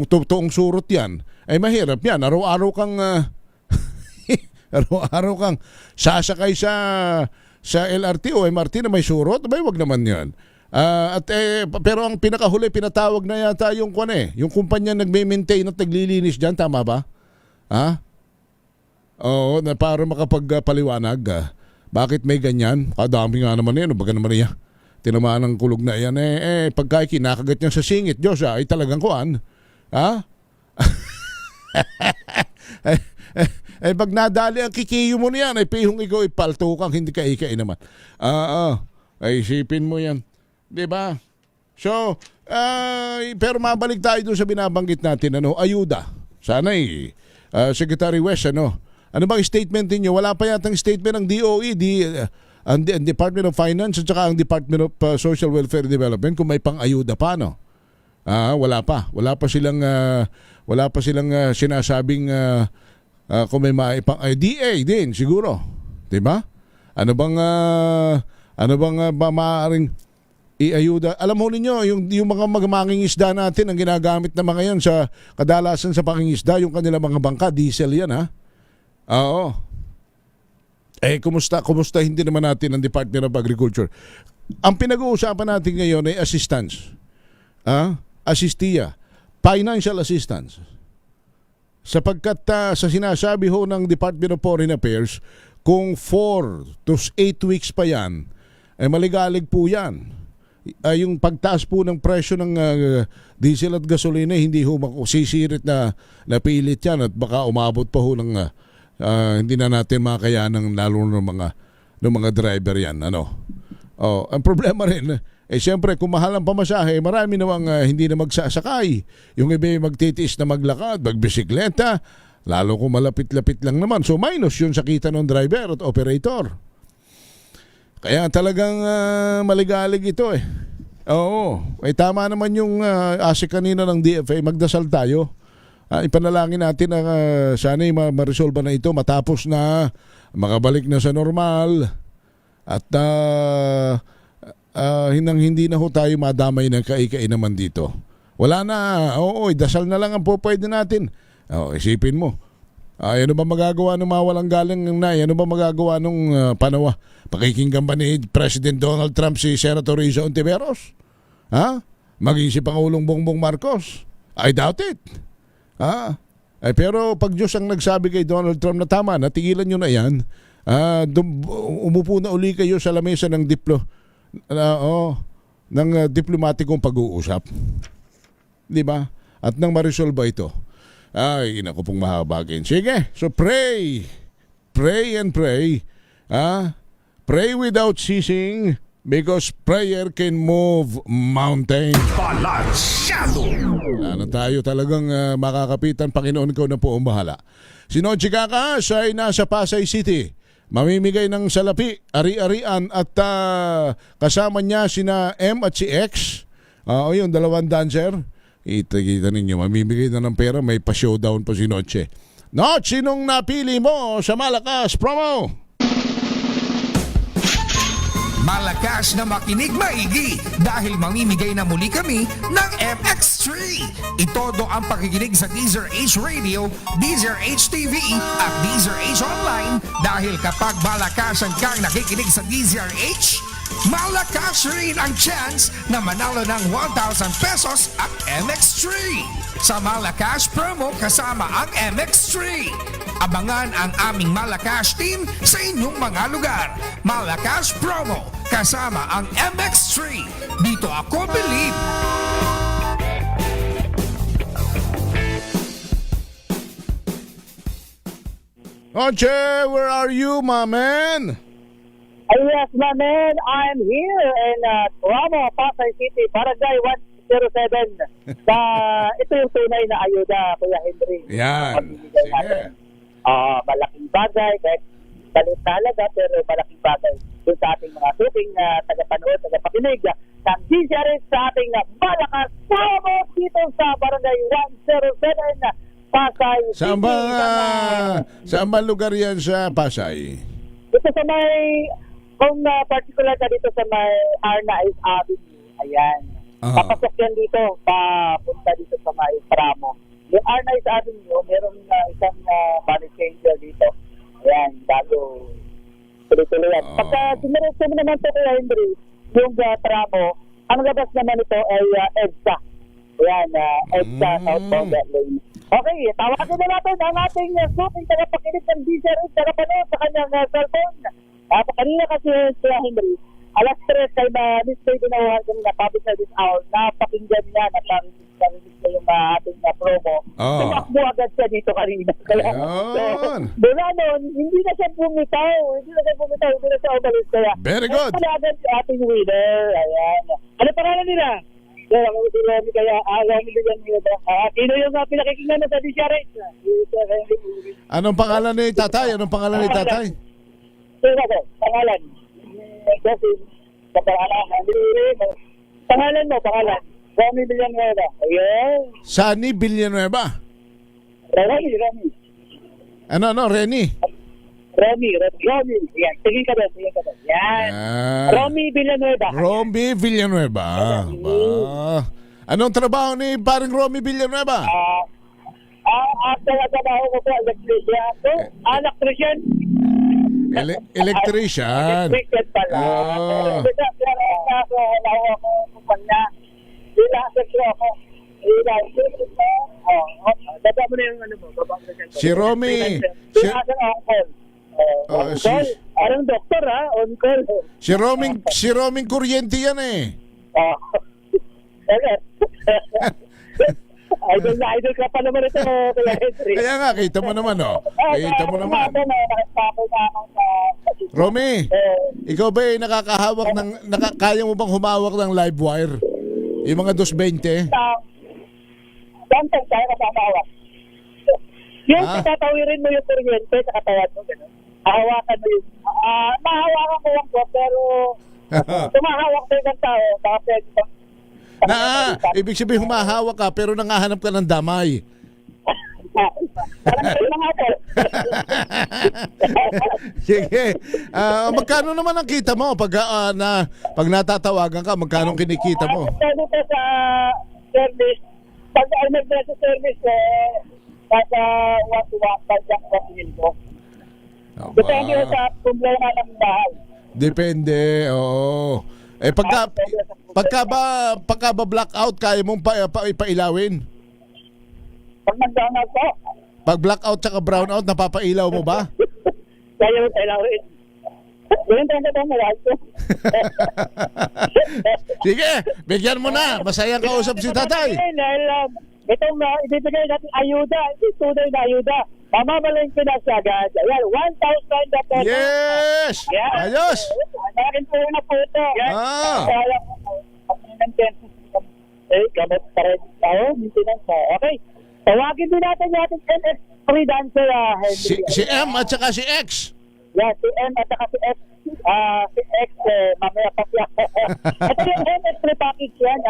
totoong surot yan, mahirap yan. Araw-araw kang sasakay sa LRT o MRT na may surot, wag naman yan. Pero ang pinakahuli, pinatawag na yata yung yung kumpanya nagme-maintain at naglilinis dyan, tama ba? Oo, na para makapagpaliwanag. Bakit may ganyan? Kadami nga naman yan, baga naman yan. Tinamaan ng kulog na yan. Pagka kinakagat niya sa singit, Diyos, ay talagang kuan. Pag nadali ang kikiyo mo niyan, pihong ikaw ipaltukang, hindi ka ikai naman. Isipin mo yan. Diba? So, pero mabalik tayo doon sa binabanggit natin, ayuda. Sana Secretary West, ano bang statement niyo? Wala pa yatang statement ng DOE, ang Department of Finance at saka ang Department of Social Welfare Development kung may pang-ayuda pa, no? Wala pa silang sinasabing Kung may maipang DA din siguro, 'di ba? Ano bang maaaring iayuda? Alam mo ninyo, yung mga mangingisda natin ang ginagamit na mga yan sa kadalasan sa pangingisda, yung kanilang mga bangka, diesel yan ha. Oo. Kumusta hindi naman natin ang Department of Agriculture? Ang pinag-uusapan natin ngayon ay assistance. Assistia, financial assistance. Sapagkat sa sinasabi ho ng Department of Foreign Affairs, kung 4 to 8 weeks pa yan, maligalig po yan. Yung pagtaas po ng presyo ng diesel at gasolina, hindi ho sisirit na napilit yan at baka umabot pa ho ng hindi na natin makayanan lalo ng mga driver yan. Ang problema rin, siyempre kung mahal ang pamasahe, marami namang hindi na magsasakay. Yung iba magtitiis na maglakad, magbisikleta, lalo kung malapit-lapit lang naman. So minus yun sa kita ng driver at operator. Kaya talagang maligalig ito eh. Oo. Tama naman yung asik kanina ng DFA. Magdasal tayo. Ipanalangin natin na sana'y ma-resolve na ito matapos na makabalik na sa normal at hindi na ho tayo madamay ng kaikai naman dito. Wala na. Oo, dasal na lang ang pwede natin. Isipin mo. Ano ba magagawa ng mawalang galang ng nay? Ano ba magagawa nung panawa? Pakikinggan ba ni President Donald Trump si Senator Risa Ontiveros? Maging si Pangulong Bongbong Marcos? I doubt it. Pero pag Diyos ang nagsabi kay Donald Trump na tama, natigilan nyo na yan, umupo na uli kayo sa lamesa ng diplomatikong pag-uusap. Di ba? At nang ma-resolve ito. Ay, naku pong mahabagin. Sige, so pray. Pray and pray. Pray without ceasing because prayer can move mountains. Balansyado! Wala na tayo talagang makakapitan. Panginoon, ikaw na po ang bahala. Si Noche Kakas ay nasa Pasay City. Mamimigay ng salapi, ari-arian at kasama niya sina M at si X. Yung dalawang dancer. Kita ninyo, mamimigay na ng pera, may pa-showdown pa si Noche. Noche, sinong napili mo sa Malakas Promo? Malakas na makinig maigi dahil mamimigay na muli kami ng MX3. Itodo ang pakikinig sa Deezer H Radio, Deezer H TV at Deezer H Online dahil kapag malakasan kang nakikinig sa Deezer H, malakas rin ang chance na manalo ng 1,000 pesos at MX3. Sa Malakas Promo kasama ang MX3. Abangan ang aming Malakas team sa inyong mga lugar. Malakas Promo kasama ang MX3. Dito ako believe. Noche, where are you, my man? Yes, my man, I'm here in Ramo, Pasay City, Barangay 107. Ito yung tunay na ayuda, Kuya Henry. Yan. Sige. Malaking bagay, kahit balit na halaga, pero malaking bagay dun sa ating mga suking tagapanood, tagapakinig ng DZRH sa ating Malakas Promo dito sa Barangay 107, Pasay City. Saan ba lugar yan sa Pasay? Ito sa may... Kung particular ka dito sa may Arnaiz Avenue, ayan. Papasok yan dito, papunta dito sa may Pramo. Yung Arnaiz Avenue, meron isang money changer dito. Ayan, bago tuloy-tuloy yan. Pagka sinireso mo naman ito kay Henry, yung Pramo, ang labas naman ito ay EDSA. Ayan, EDSA Southbound Lane. Okay, tawagan na natin ang ating suking tagapakinig ng DZRH, tagapanood sa kanyang cellphone. Kanina kasi si Henry, alas 3 kay Miss Binawahan kanina, public service hour, napakinggan niya, naparinig na yung ating promo. Tumakbo agad siya dito kanina. Kaya, mula noon, hindi na siya bumitaw, hindi na siya umalis. Kaya, very good. Agad si ating winner. Ayan. Ano pangalan nila? Kaya Rami Lugan nila. Sino yung pinakikinggan na sa DZRH? Anong pangalan ni tatay? Pangalan. Pangalan. Rami Villanueva. Ayan. Sunny Villanueva. Rami. Ano, Renny? Romy. Yan, tingin ka doon. Yan. Romy Villanueva. Romy Villanueva. Ba. Anong trabaho ni paring Romy Villanueva? After na trabaho ko po, electrician. Electrician. Electrician. Electrician pala. Ako, nawa ko kumpanya. Bilang seksyo ako. Baba mo na yung ano mo. Si Romy. Parang doktor ha, on call. Si Roming Kuryente yan eh. Idol ka pa naman ito. Kaya nga, kita mo naman Kita mo naman. Romy, ikaw ba nakakahawak ng, kaya mo bang humawak ng live wire? Yung mga 220? Bantay tayo kasama-hawak. Yung tatawirin mo yung kuryente sa katawan mo, gano'n. Hawakan mo yung... mahawakan ko lang po, pero tumahawak sa isang tao, baka pwede pa. Ibig sabihin humahawak ka, pero nangahanap ka ng damay. Sige. Magkano naman ang kita mo pag natatawagan ka? Magkano kinikita mo? Pwede pa sa service. Pag nag-sa service, nasa 1 ko. Depende sa problema ng bahay. Depende, oo. Pagka ba blackout, kaya mong ipailawin? Pag nag-brownout po. Pag blackout tsaka brownout, napapailaw mo ba? Kaya mo pailawin. Ganyan tayo na ko. Sige, bigyan mo na. Masayang kausap si tatay. Itong ibibigay natin ayuda, tunay na ayuda. Mamamalay ko na siya agad. Ayan, 1,000 na pesos. Yes! Yes! Ayos! Akin po na po ito. Kaya ko po. Ng gamot pa rin tayo. Okay. Tawagin din natin yung ating MS freelancer, Henry. Si M at saka si X. Yeah, si M at saka si X. Si X, mamaya pa siya. Ito yung MS package yan.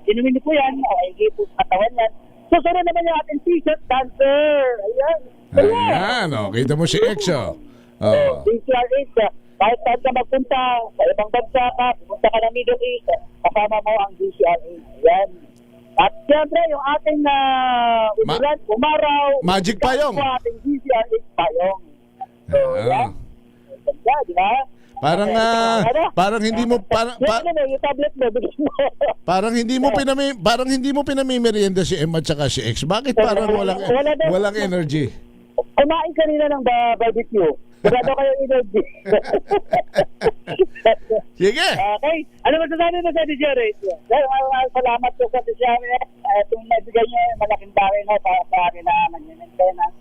Inumin niyo po yan. Hindi po katawan yan. Susunod naman yung ating t-shirt dancer. Ayan. Kita mo si X, DCR8, kahit saan ka magpunta, sa ibang bansa ka, pumunta ka ng Middle East, kasama mo ang DCR8. Ayan. At siyempre, yung ating umaraw, Magic Payong. Yung ating DCR8 Payong. So, yan. Ganda, di ba? Parang hindi mo yung tablet mo, bilis mo. parang hindi mo pinamimerienda si M at saka si X. Bakit parang walang energy? Kumain kanina ng barbecue. Wala daw kayong energy. Sige. Okay. Ano masasabi mo sa DCR8? Salamat po sa DCR8. Itong nabigay nyo, malaking bagay na para sa akin na mag-maintenance.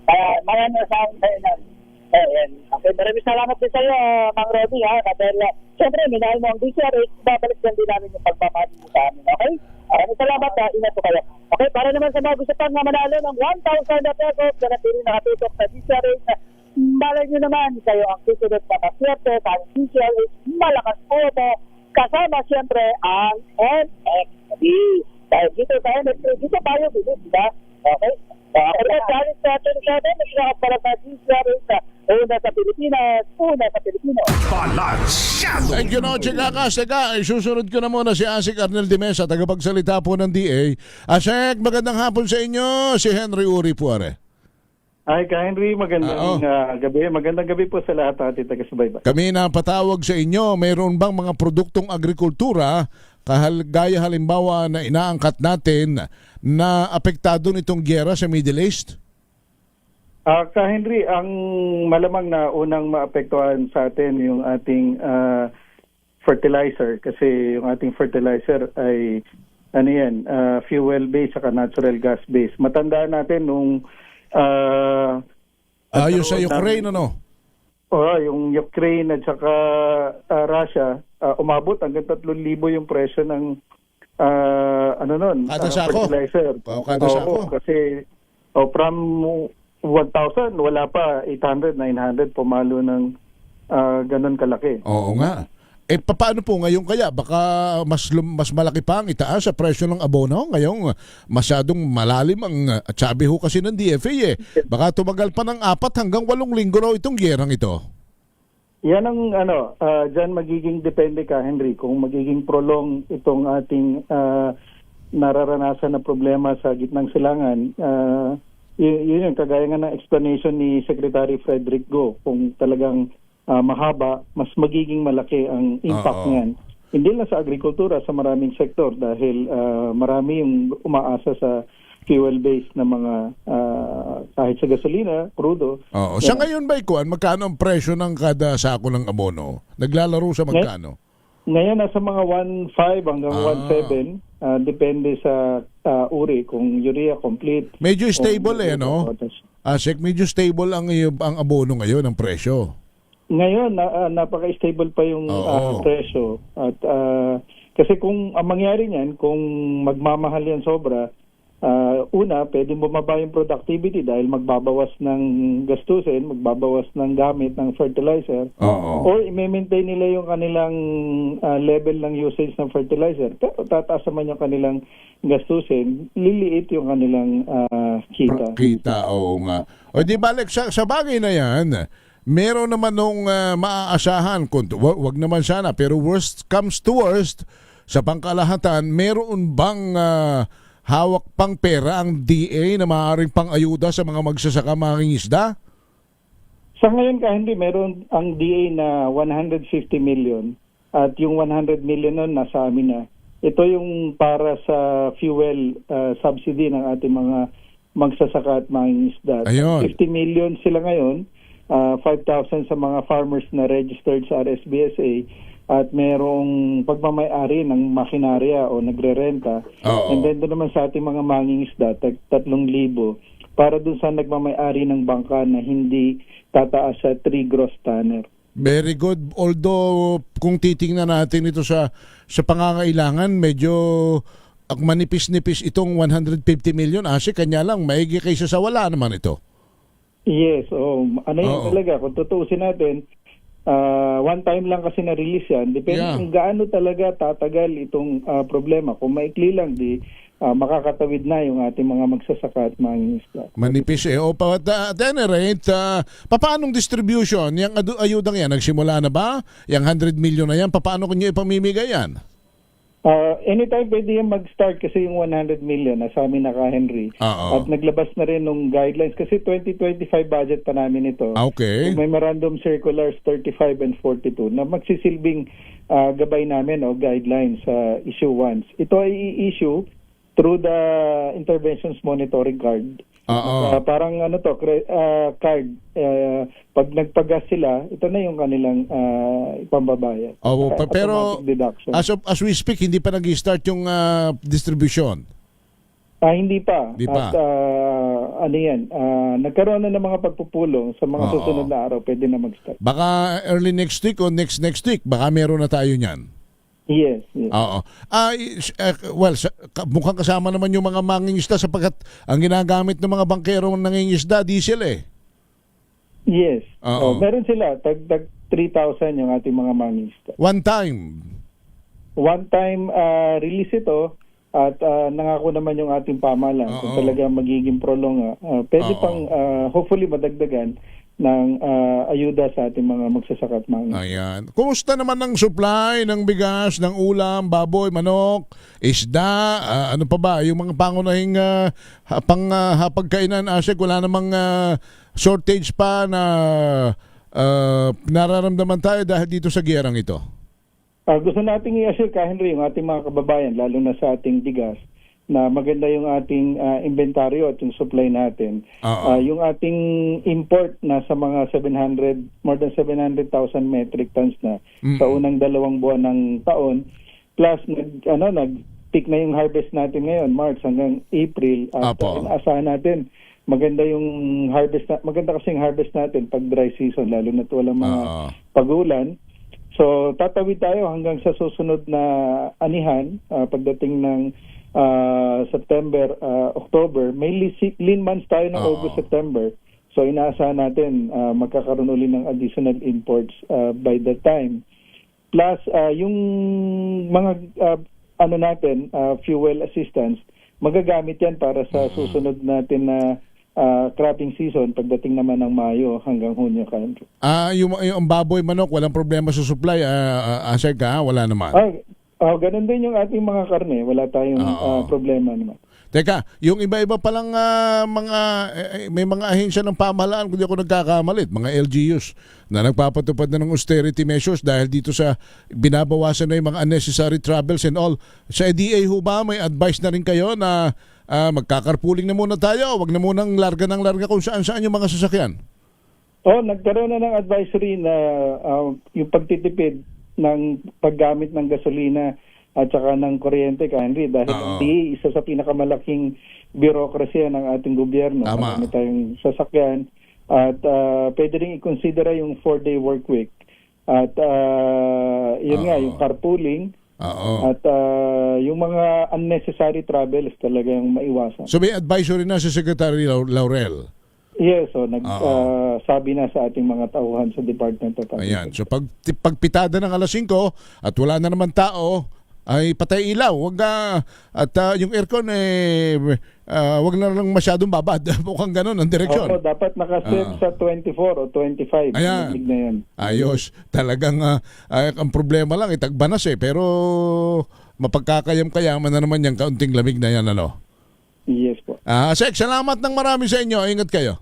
Kaya maraming sa akin sa energy. Okay, maraming salamat din sa iyo, Mang Roddy, ha? Dahil, siyempre, minahal mo ang DCR8, babalik din namin yung pagpapahal mo sa amin, okay? Maraming salamat, ha? Ingat po kayo. Okay, para naman sa mga gusto pang manalo ng 1,000 na pesos, na natiri nakatutok sa DCR8, malay nyo naman kayo ang susunod na maswerte sa DCR8, malakas po ito, kasama siyempre ang NXT. Dahil dito sa NXT, dito tayo, di ba? Okay? Okay, dahil sa 27, para sa DCR8, una sa Pilipinas, una sa Pilipino. Balansyado! Thank you, Noche Kakas. Teka, susunod ko na muna si Asik Arnel de Mesa, tagapagsalita po ng DA. Asik, magandang hapon sa inyo. Si Henry Uri Puare. Hi, Ka Henry. Magandang gabi. Magandang gabi po sa lahat ating taga-subaybay. Kami na patawag sa inyo. Mayroon bang mga produktong agrikultura, gaya halimbawa na inaangkat natin, na apektado nitong gyera sa Middle East? Ka Henry, ang malamang na unang maapektuhan sa atin yung ating fertilizer, kasi yung ating fertilizer ay fuel-based saka natural gas-based. Matandaan natin nung yung sa Ukraine, yung Ukraine at saka Russia, umabot hanggang 3,000 yung presyo ng fertilizer. Kada sako. Kasi from 1,000, wala pa, 800, 900, pumalo ng ganun kalaki. Oo nga. Paano po ngayon kaya? Baka mas malaki pa ang itaas sa presyo ng abono ngayong masyadong malalim ang sabi ho kasi ng DFA eh. Baka tumagal pa ng 4 hanggang 8 linggo raw itong gyerang ito. Yan ang dyan magiging depende ka, Henry, kung magiging prolong itong ating nararanasan na problema sa gitnang silangan. Yun yung kagaya nga ng explanation ni Secretary Frederick Go, kung talagang mahaba, mas magiging malaki ang impact niyan. Hindi lang sa agrikultura, sa maraming sektor dahil marami yung umaasa sa fuel-based na mga kahit sa gasolina, crudo. Sa ngayon ba, Ikuan, magkano ang presyo ng kada sako ng abono? Naglalaro sa magkano? Ngayon nasa mga 1.5 hanggang 1.7, depende sa uri, kung urea complete. Medyo stable no? Asek, medyo stable ang abono ngayon, ang presyo. Ngayon, napaka-stable pa yung presyo. At kasi kung ang mangyari niyan, kung magmamahal yan sobra, una, pwedeng bumaba yung productivity dahil magbabawas ng gastusin, magbabawas ng gamit ng fertilizer, or i-maintain nila yung kanilang level ng usage ng fertilizer. Pero tataas naman yung kanilang gastusin, liliit yung kanilang kita. Oo nga. O di balik, sa bagay na yan, meron naman nung maaasahan, wag naman sana, pero worst comes to worst, sa pangkalahatan, meron bang hawak pang pera ang DA na maaaring pang-ayuda sa mga magsasaka mangingisda? Sa ngayon hindi meron ang DA na 150 million at yung 100 million nun nasa amin na. Ito yung para sa fuel subsidy ng ating mga magsasaka at mangingisda. 50 million sila ngayon, 5,000 sa mga farmers na registered sa RSBSA at merong pagmamay-ari ng makinarya o nagre-renta. And then doon naman sa ating mga mangingisda, 3,000 para doon sa nagmamay-ari ng bangka na hindi tataas sa 3 gross tanner. Very good. Although kung titingnan natin ito sa pangangailangan, medyo manipis-nipis itong 150 million. Kanya lang, maigi kaysa sa wala naman ito. Yes. Yun talaga. Kung tutuusin natin, one time lang kasi na-release yan. Depende kung gaano talaga tatagal itong problema. Kung maikli lang, makakatawid na yung ating mga magsasaka at mangingisda. Manipis at any rate, paanong distribution? Yung ayudang yan, nagsimula na ba? Yung 100 million na yan, paano kung nyo ipamimigay yan? Anytime pwede yung mag-start kasi yung 100 million na sa amin Henry. At naglabas na rin ng guidelines kasi 2025 budget pa namin ito. Memorandum Circulars 35 and 42 na magsisilbing gabay namin guidelines sa issue once. Ito ay i-issue through the Interventions Monitoring Card. Parang card. Pag nagpagas sila, ito na yung kanilang ipambabayad. Pero as we speak, hindi pa nag-start yung distribution? Hindi pa. At nagkaroon na ng mga pagpupulong sa mga susunod na araw, pwede na mag-start. Baka early next week o next week, baka meron na tayo niyan. Yes. Mukhang kasama naman yung mga mangingisda sapagkat ang ginagamit ng mga bangkero ng nangingisda, diesel Yes. Meron sila, tag 3,000 yung ating mga mangingisda. One time release ito at nangako naman yung ating pamahalaan kung talaga magiging prolong. Pwede pang hopefully madagdagan ng ayuda sa ating mga magsasaka at mangingisda. Ayan. Kumusta naman ang supply ng bigas, ng ulam, baboy, manok, isda, ano pa ba? Yung mga pangunahing hapagkainan, wala namang shortage pa na nararamdaman tayo dahil dito sa giyerang ito? Gusto nating i-assure Henry, yung ating mga kababayan, lalo na sa ating bigas, na maganda yung ating inventaryo at yung supply natin. Yung ating import na sa mga more than 700,000 metric tons na sa unang 2 buwan ng taon. Plus, nag-peak na yung harvest natin ngayon, March hanggang April. Asahan natin, maganda yung harvest maganda kasi yung harvest natin pag dry season, lalo na walang mga pag-ulan. So, tatawid tayo hanggang sa susunod na anihan pagdating ng September, October. May lean months tayo ng August, September. So inaasahan natin magkakaroon uli ng additional imports by that time. Plus, yung mga fuel assistance, magagamit yan para sa susunod natin na cropping season pagdating naman ng Mayo hanggang Hunyo, Andrew. Yung baboy, manok, walang problema sa supply, Asek, wala naman. Ganun din yung ating mga karne, wala tayong problema naman. Teka, yung iba-iba palang may mga ahensya ng pamahalaan, kung di ako nagkakamalit, mga LGUs na nagpapatupad na ng austerity measures dahil dito sa binabawasan na yung mga unnecessary travels and all. Sa EDA ho ba, may advice na rin kayo na magkakarpooling na muna tayo, wag na munang larga ng larga kung saan-saan yung mga sasakyan? Nagkaroon na ng advisory na yung pagtitipid ng paggamit ng gasolina at saka ng kuryente, Henry, dahil hindi isa sa pinakamalaking bureaucracy ng ating gobyerno. Marami tayong sasakyan at pwede rin i-consider yung 4-day work week. At yun nga, yung carpooling at yung mga unnecessary travels talagang maiwasan. So may advisory na si Secretary Laurel? Yes, sabi na sa ating mga tauhan sa Department of Agriculture. Ayan, so pagpitada ng alas 5 at wala na naman tao, ay patay ilaw, at yung aircon wag na lang masyadong babad. Mukhang ganun ang direksyon. Dapat nakaset sa 24 o 25. Ayan. Na yan. Ayos. Talagang ang problema lang itagbanas pero mapagkakayam-kayaman na naman yung kaunting lamig na yan, ano? Yes po. Sek, salamat ng marami sa inyo. Ingat kayo.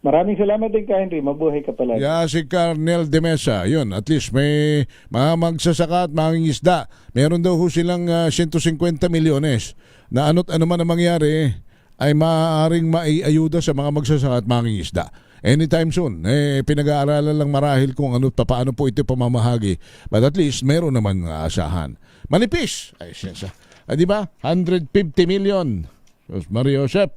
Maraming salamat din, Henry. Mabuhay ka palagi. Si Carnel de Mesa, yun, at least may mga magsasaka at mangingisda. Meron daw ho silang 150 milyones na ano't ano man ang mangyari ay maaaring maiayuda sa mga magsasaka at mangingisda. Anytime soon, pinag-aaralan lang marahil kung ano't paano po ito pamamahagi. But at least meron naman asahan. Manipis, ay siya. Di ba? 150 million. Mario Josep,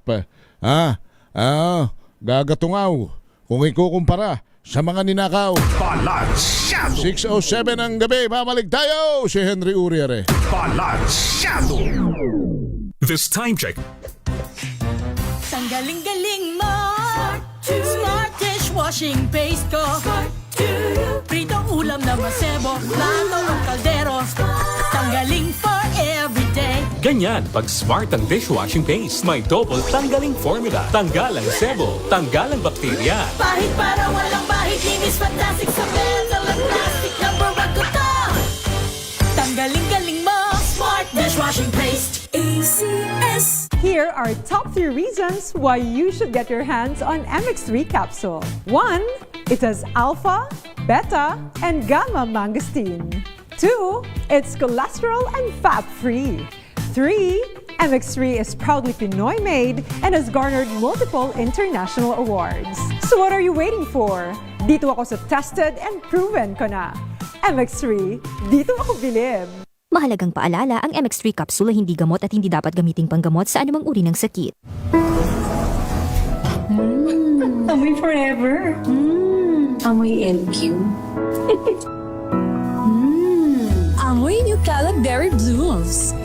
gagatungaw kung ikukumpara sa mga ninakaw. 6:07 ng gabi, babalik tayo. Si Henry Uriere. Balansyado. This time check. Tanggaling-galing mo Smart dishwashing paste ko Pritong ulam na masebo Plato o kaldero Tanggaling for everyday. Ganyan, pag smart ang dishwashing paste, may double tanggaling formula. Tanggal ang sebo, tanggal ang bakterya. Bahid para walang bahid. Linis fantastic sa metal at plastic. Number 1 ko to. Tanggaling-galing mo. Smart dishwashing paste. ACS. Here are top 3 reasons why you should get your hands on MX3 capsule. 1. It has alpha, beta, and gamma mangosteen. 2. It's cholesterol and fat-free. 3. MX3 is proudly Pinoy made and has garnered multiple international awards. So what are you waiting for? Dito ako sa tested and proven ko na. MX3, dito ako bilib. Mahalagang paalala, ang MX3 capsule ay hindi gamot at hindi dapat gamiting panggamot sa anumang uri ng sakit. Amoy forever. Amoy LQ. Amoy New Calad Berry Blooms.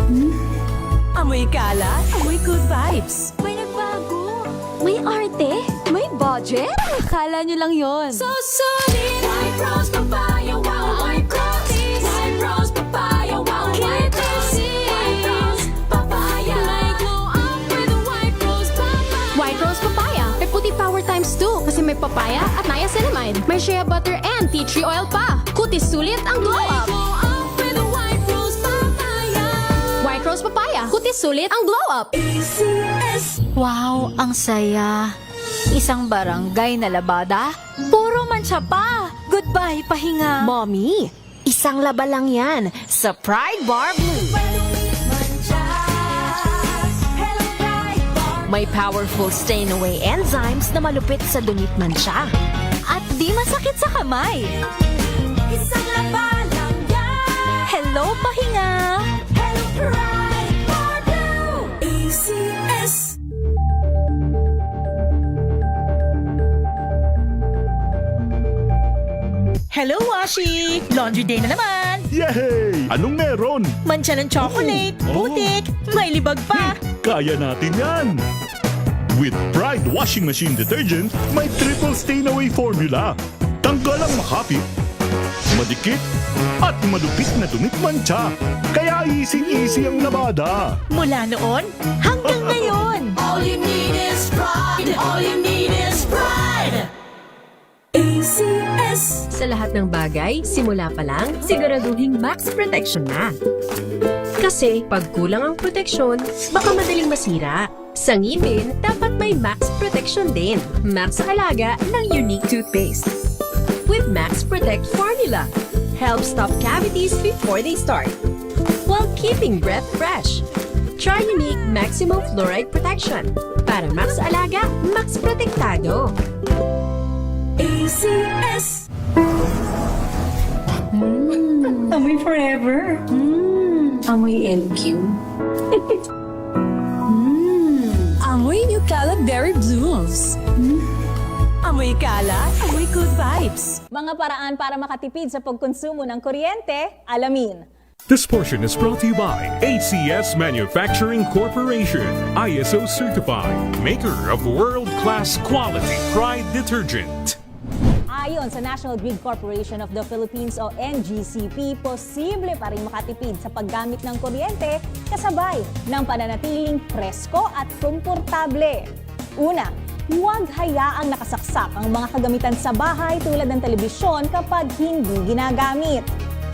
Amoy kalat, amoy good vibes. May nagbago. May arte, may budget. Akala nyo lang yon. So solid. White Rose Papaya, wow. White Rose. White Rose Papaya, wow. White Rose. White Rose Papaya. May glow up with the White Rose Papaya. White Rose Papaya. May puti power times 2 kasi may papaya at niacinamide. May shea butter and tea tree oil pa. Kutis sulit ang glow up. Rose Papaya. Kutis sulit ang glow up. ACS. Wow, ang saya. Isang barangay na labada, puro mancha pa. Goodbye, pahinga. Mommy, isang laba lang yan sa Pride Bar Blue. May powerful stain-away enzymes na malupit sa dunit mancha. At di masakit sa kamay. Isang laba lang yan. Hello, pahinga. Hello, Pride Bar Blue. ACS. Hello, Washi! Laundry day na naman! Yay! Anong meron? Mancha ng chocolate, putik, may libag pa! Kaya natin yan! With Pride Washing Machine Detergent, may triple stain-away formula. Tanggal ang makapit, madikit, at malupit na dumikmantsa. Kaya easy-easy ang labada. Mula noon hanggang ngayon. All you need is pride. All you need is pride. ACS. Sa lahat ng bagay, simula pa lang, siguraduhing max protection na. Kasi pag kulang ang proteksyon, baka madaling masira. Sa ngipin, dapat may max protection din. Max sa halaga ng unique toothpaste. With Max Protect Formula, help stop cavities before they start, while keeping breath fresh. Try unique maximum fluoride protection. Para max alaga, max protektado. ACS. Amoy forever. Amoy LQ. Amoy New Cala Berry Blooms. Amoy kalat, amoy good vibes. Mga paraan para makatipid sa pagkonsumo ng kuryente, alamin. This portion is brought to you by ACS Manufacturing Corporation, ISO certified, maker of world-class quality Pride detergent. Ayon sa National Grid Corporation of the Philippines o NGCP, posible pa rin makatipid sa paggamit ng kuryente kasabay ng pananatiling presko at komportable. Una, huwag hayaang nakasaksak ang mga kagamitan sa bahay tulad ng telebisyon kapag hindi ginagamit.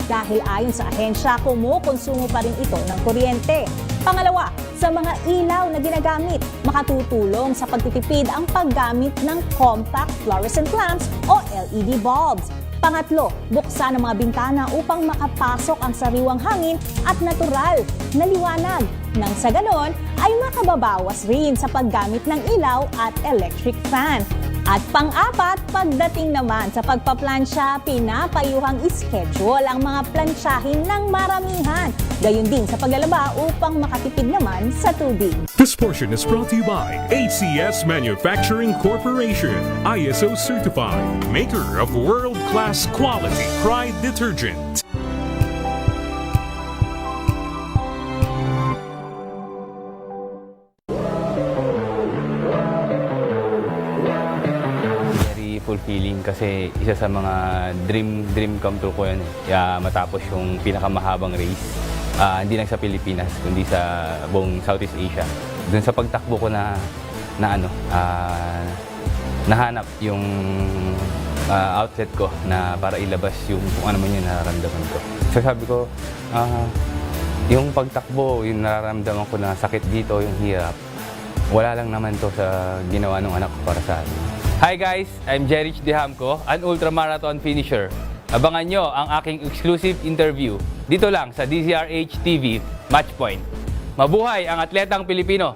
Dahil ayon sa ahensya, kumukonsumo pa rin ito ng kuryente. Pangalawa, sa mga ilaw na ginagamit, makatutulong sa pagtitipid ang paggamit ng compact fluorescent lamps o LED bulbs. Pangatlo, buksan ang mga bintana upang makapasok ang sariwang hangin at natural na liwanag. Nang sa ganon, ay makababawas rin sa paggamit ng ilaw at electric fan. At pang-apat, pagdating naman sa pagpaplansya, pinapayuhang ischedule ang mga plansyahin ng maramihan. Gayon din sa paglalaba upang makatipid naman sa tubig. This portion is brought to you by ACS Manufacturing Corporation, ISO certified, maker of world-class quality Pride detergent. Fulfilling kasi isa sa mga dream come true ko yun. Matapos yung pinakamahabang race, hindi lang sa Pilipinas, kundi sa buong Southeast Asia. Doon sa pagtakbo ko nahanap yung outlet ko na para ilabas yung kung ano man yung nararamdaman ko. So sabi ko, yung pagtakbo, yung nararamdaman ko na sakit dito, yung hirap, wala lang naman to sa ginawa ng anak ko para sa akin. Hi guys, I'm Jerich Dehamco, an ultramarathon finisher. Abangan nyo ang aking exclusive interview dito lang sa DZRH TV Matchpoint. Mabuhay ang atletang Pilipino!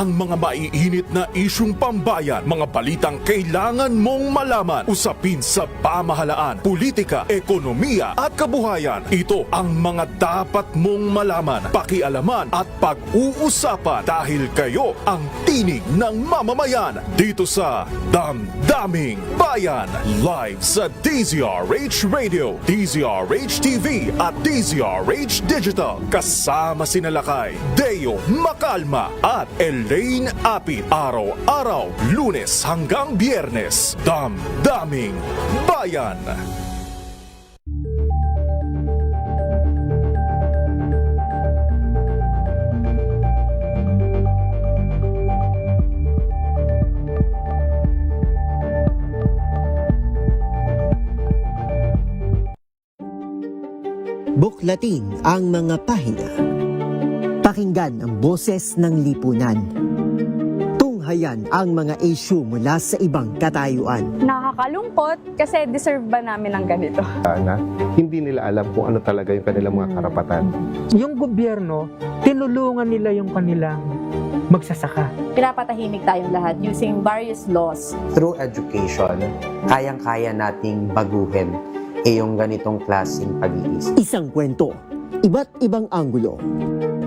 Ang mga maiinit na isyung pambayan, mga balitang kailangan mong malaman, usapin sa pamahalaan, politika, ekonomiya at kabuhayan. Ito ang mga dapat mong malaman, pakialaman at pag-uusapan dahil kayo ang tinig ng mamamayan dito sa Damdaming Bayan. Live sa DZRH Radio, DZRH TV at DZRH Digital. Kasama sina Lakay, Deo Makalma at Elaine Apit. Araw-araw, Lunes hanggang Biyernes. Damdaming Bayan. Buklatin ang mga pahina. Pakinggan ang boses ng lipunan. Tunghayan ang mga issue mula sa ibang katayuan. Nakakalungkot kasi deserve ba namin ng ganito? Na hindi nila alam kung ano talaga yung kanilang mga karapatan. Yung gobyerno, tinulungan nila yung kanilang magsasaka. Pinapatahimik tayong lahat using various laws. Through education, kayang-kaya nating baguhin yung ganitong klaseng pag-iisip. Isang kwento, iba't ibang anggulo.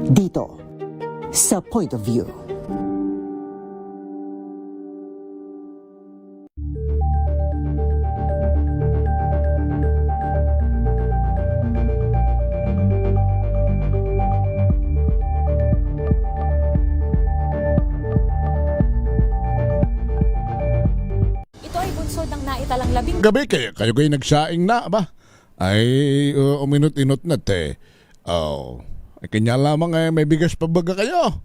Dito, sa Point of View. italang 10 Gabi kayo nagsaing na ba? Ay uminot-inot na te. Ay kanya lamang may bigas pa baga kayo.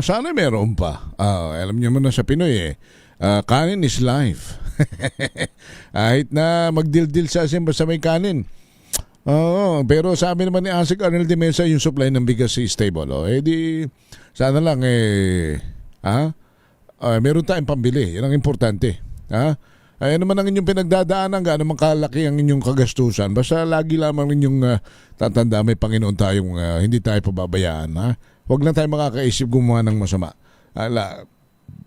Sana meron pa. Alam niyo na sa Pinoy kanin is life. Kahit na magdildil sa asin basta may kanin. Pero sabi naman ni Asik Arnel de Mesa yung supply ng bigas is stable. Di sana lang meron tayong pambili. Yan ang importante. Ano naman ang inyong pinagdadaanan, gaano man kalaki ang inyong kagastusan. Basta lagi lamang ninyong tatanda may Panginoon tayong hindi tayo pababayaan. Huwag lang tayo makakaisip gumawa ng masama.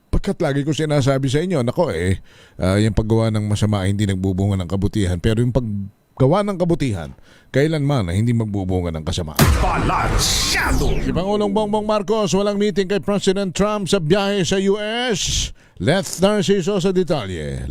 Pagkat lagi ko sinasabi sa inyo, yung paggawa ng masama hindi nagbubunga ng kabutihan. Pero yung paggawa ng kabutihan, kailanman hindi magbubunga ng kasamaan. Balansyado! Si Pangulong Bongbong Marcos walang meeting kay President Trump sa biyahe sa US. Let Narciso sa detalye.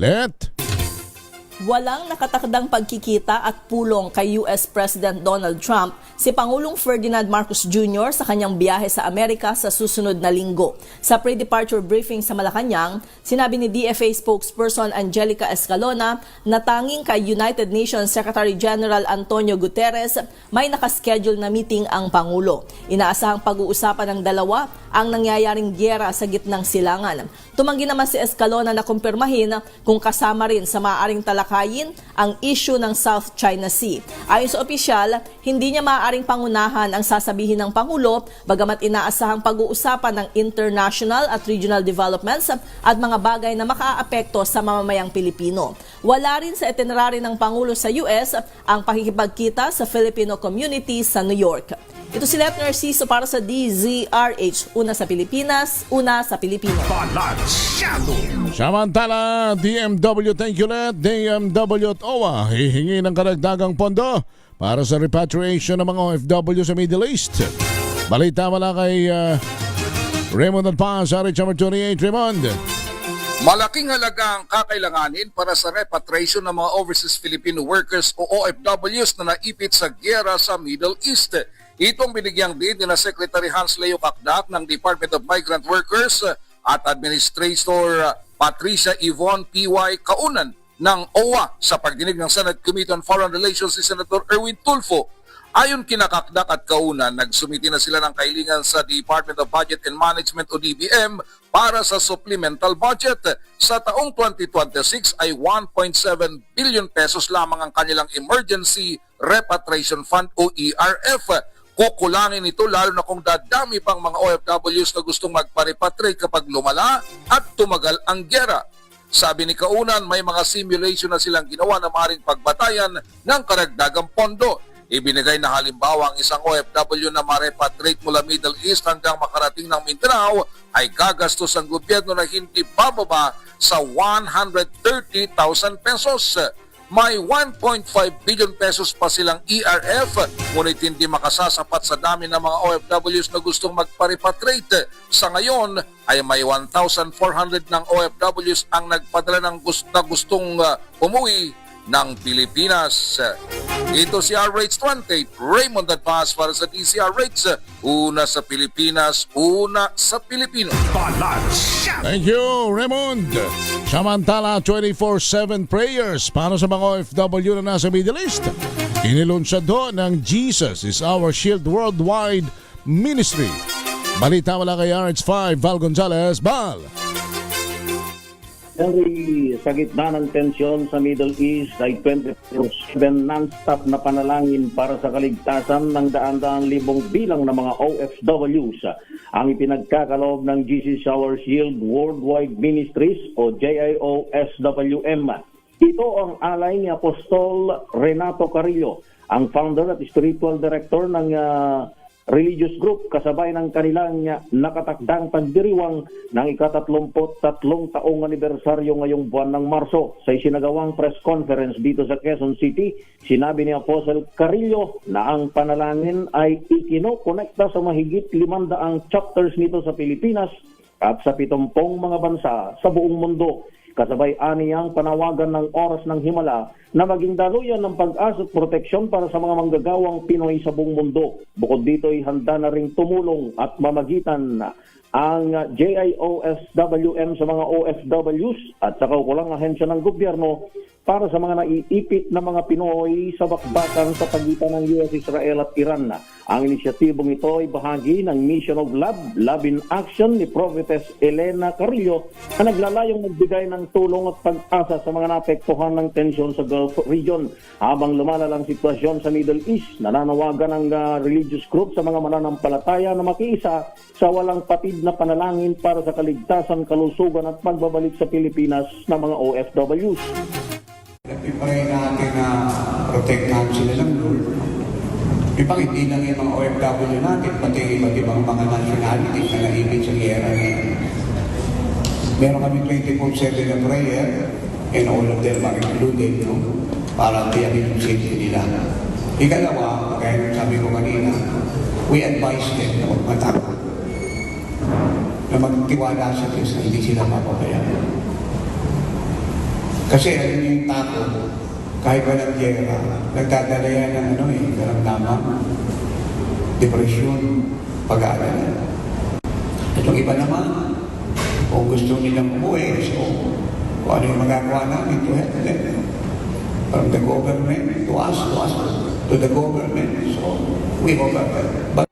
Walang nakatakdang pagkikita at pulong kay US President Donald Trump si Pangulong Ferdinand Marcos Jr. sa kanyang biyahe sa Amerika sa susunod na linggo. Sa pre-departure briefing sa Malacanang, sinabi ni DFA spokesperson Angelica Escalona na tanging kay United Nations Secretary General Antonio Guterres may nakaschedule na meeting ang Pangulo. Inaasahang pag-uusapan ng dalawa ang nangyayaring gyera sa gitnang silangan. Tumanggi naman si Escalona na kumpirmahin kung kasama rin sa maaaring talakayin ang issue ng South China Sea. Ayon sa opisyal, hindi niya maaaring pangunahan ang sasabihin ng Pangulo bagamat inaasahang pag-uusapan ng international at regional developments at mga bagay na makaaapekto sa mamamayang Pilipino. Wala rin sa itinerary ng Pangulo sa US ang pakikipagkita sa Filipino community sa New York. Ito si Let Narciso para sa DZRH. Una sa Pilipinas, una sa Pilipino. Samantala, DMW, thank you Let. DMW at OWA hihingi ng karagdagang pondo para sa repatriation ng mga OFW sa Middle East. Balita wala kay Raymond at Paz, RH number 28. Raymond. Malaking halaga ang kakailanganin para sa repatriation ng mga overseas Filipino workers o OFWs na naipit sa giyera sa Middle East. Itong binigyang din ni Secretary Hans Leo Cacdac ng Department of Migrant Workers at Administrator Patricia Yvonne P.Y. Kaunan ng OWA sa pagdinig ng Senate Committee on Foreign Relations si Senator Erwin Tulfo. Ayon kina Cacdac at Kaunan, nagsumiti na sila ng kahilingan sa Department of Budget and Management o DBM para sa supplemental budget. Sa taong 2026 ay 1.7 billion pesos lamang ang kanilang Emergency Repatriation Fund o ERF. Kukulangin ito lalo na kung dadami pang mga OFWs na gustong magpa-repatriate kapag lumala at tumagal ang giyera. Sabi ni Kaunan, may mga simulation na silang ginawa na maaaring pagbatayan ng karagdagang pondo. Ibinigay na halimbawa ang isang OFW na ma-repatriate mula Middle East hanggang makarating ng Mindanao ay gagastos ang gobyerno na hindi bababa sa 130,000 pesos. May 1.5 billion pesos pa silang ERF, ngunit hindi makasasapat sa dami ng mga OFWs na gustong magpa-repatriate. Sa ngayon ay may 1,400 ng OFWs ang nagpadala na gustong umuwi ng Pilipinas. Ito si RH28, Raymond Advaz para sa DCRH. Una sa Pilipinas, una sa Pilipino. Thank you, Raymond. Samantala, 24/7 prayers para sa mga OFW na nasa Middle East. Inilunsad do ng Jesus is Our Shield Worldwide Ministry. Balita wala kay RH5, Val Gonzalez. Val. Henry, sa gitna ng tensyon sa Middle East ay 24/7 non-stop na panalangin para sa kaligtasan ng daan-daan libong bilang ng mga OFWs ang ipinagkakaloob ng Jesus Our Shield Worldwide Ministries o JIOSWM. Ito ang alay ni Apostol Renato Carrillo, ang founder at spiritual director ng religious group kasabay ng kanilang nakatakdang pagdiriwang ng ika-33 taong anibersaryo ngayong buwan ng Marso. Sa isinagawang press conference dito sa Quezon City, sinabi ni Apostle Carrillo na ang panalangin ay ikinokonekta sa mahigit 500 chapters nito sa Pilipinas at sa 70 mga bansa sa buong mundo. Kasabay aniyang panawagan ng oras ng himala na maging daluyan ng pag-asa at proteksyon para sa mga manggagawang Pinoy sa buong mundo. Bukod dito ay handa na ring tumulong at mamagitan ang JIOSWM sa mga OFWs at sa kaukulang ahensya ng gobyerno para sa mga naiipit na mga Pinoy sa bakbakan sa pagitan ng US, Israel at Iran. Ang inisyatibong ito ay bahagi ng Mission of Love in Action ni Prophetess Elena Carrillo na naglalayong magbigay ng tulong at pag-asa sa mga naapektuhan ng tensyon sa Gulf region. Habang lumalalang sitwasyon sa Middle East, nananawagan ng religious group sa mga mananampalataya na makiisa sa walang patid na panalangin para sa kaligtasan, kalusugan at pagbabalik sa Pilipinas ng mga OFWs. Ipray natin na protektahan sila ng Lord. Ipang hindi lang yung mga OFW natin, pati iba't ibang mga nationalities na naibig sa gera. Meron kami 24/7 na prayer and all of them are included, no? Para tiyakin yung safety nila. Ikalawa, kaya sabi ko kanina, we advise them na magmataka. Na magtiwala sa Diyos na hindi sila mapabayaan. Kasi alam niyo yung tako, kahit walang gera, nagdadala yan ng karamdaman, depresyon, pag-aalala. Itong iba naman, kung gusto nilang umuwi, so kung ano yung magagawa namin to help them. From the government to us, to the government. So, we offer them.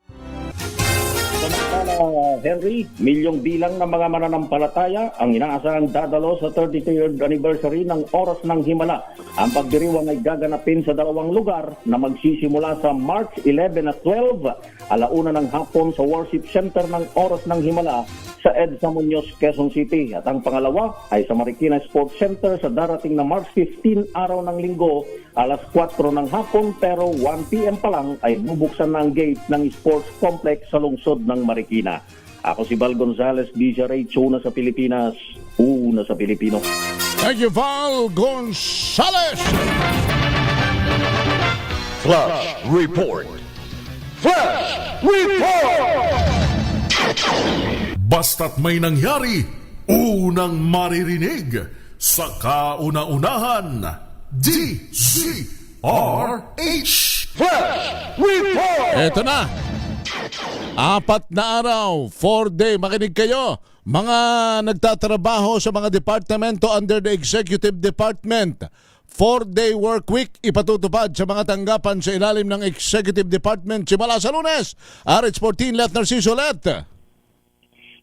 Henry, milyong bilang ng mga mananampalataya ang inaasahang dadalo sa 33rd anniversary ng Oras ng Himala. Ang pagdiriwang ay gaganapin sa dalawang lugar na magsisimula sa March 11 at 12, alauna ng hapon sa Worship Center ng Oras ng Himala sa EDSA Muñoz, Quezon City. At ang pangalawa ay sa Marikina Sports Center sa darating na March 15, araw ng linggo, alas 4 ng hapon, pero 1 p.m. pa lang ay bubuksan na ang gate ng sports complex sa lungsod ng Marikina. Ako si Val Gonzales, DZRH, una sa Pilipinas, una sa Pilipino. Thank you, Val Gonzales! Flash Report. Flash Report! Basta't may nangyari, unang maririnig sa kauna-unahan. DZRH Flash Report! Eto na! 4 na araw, 4-day, makinig kayo. Mga nagtatrabaho sa mga departamento under the Executive Department. 4-day work week ipatutupad sa mga tanggapan sa ilalim ng Executive Department simula sa Lunes. RH14, Let Narciso Let.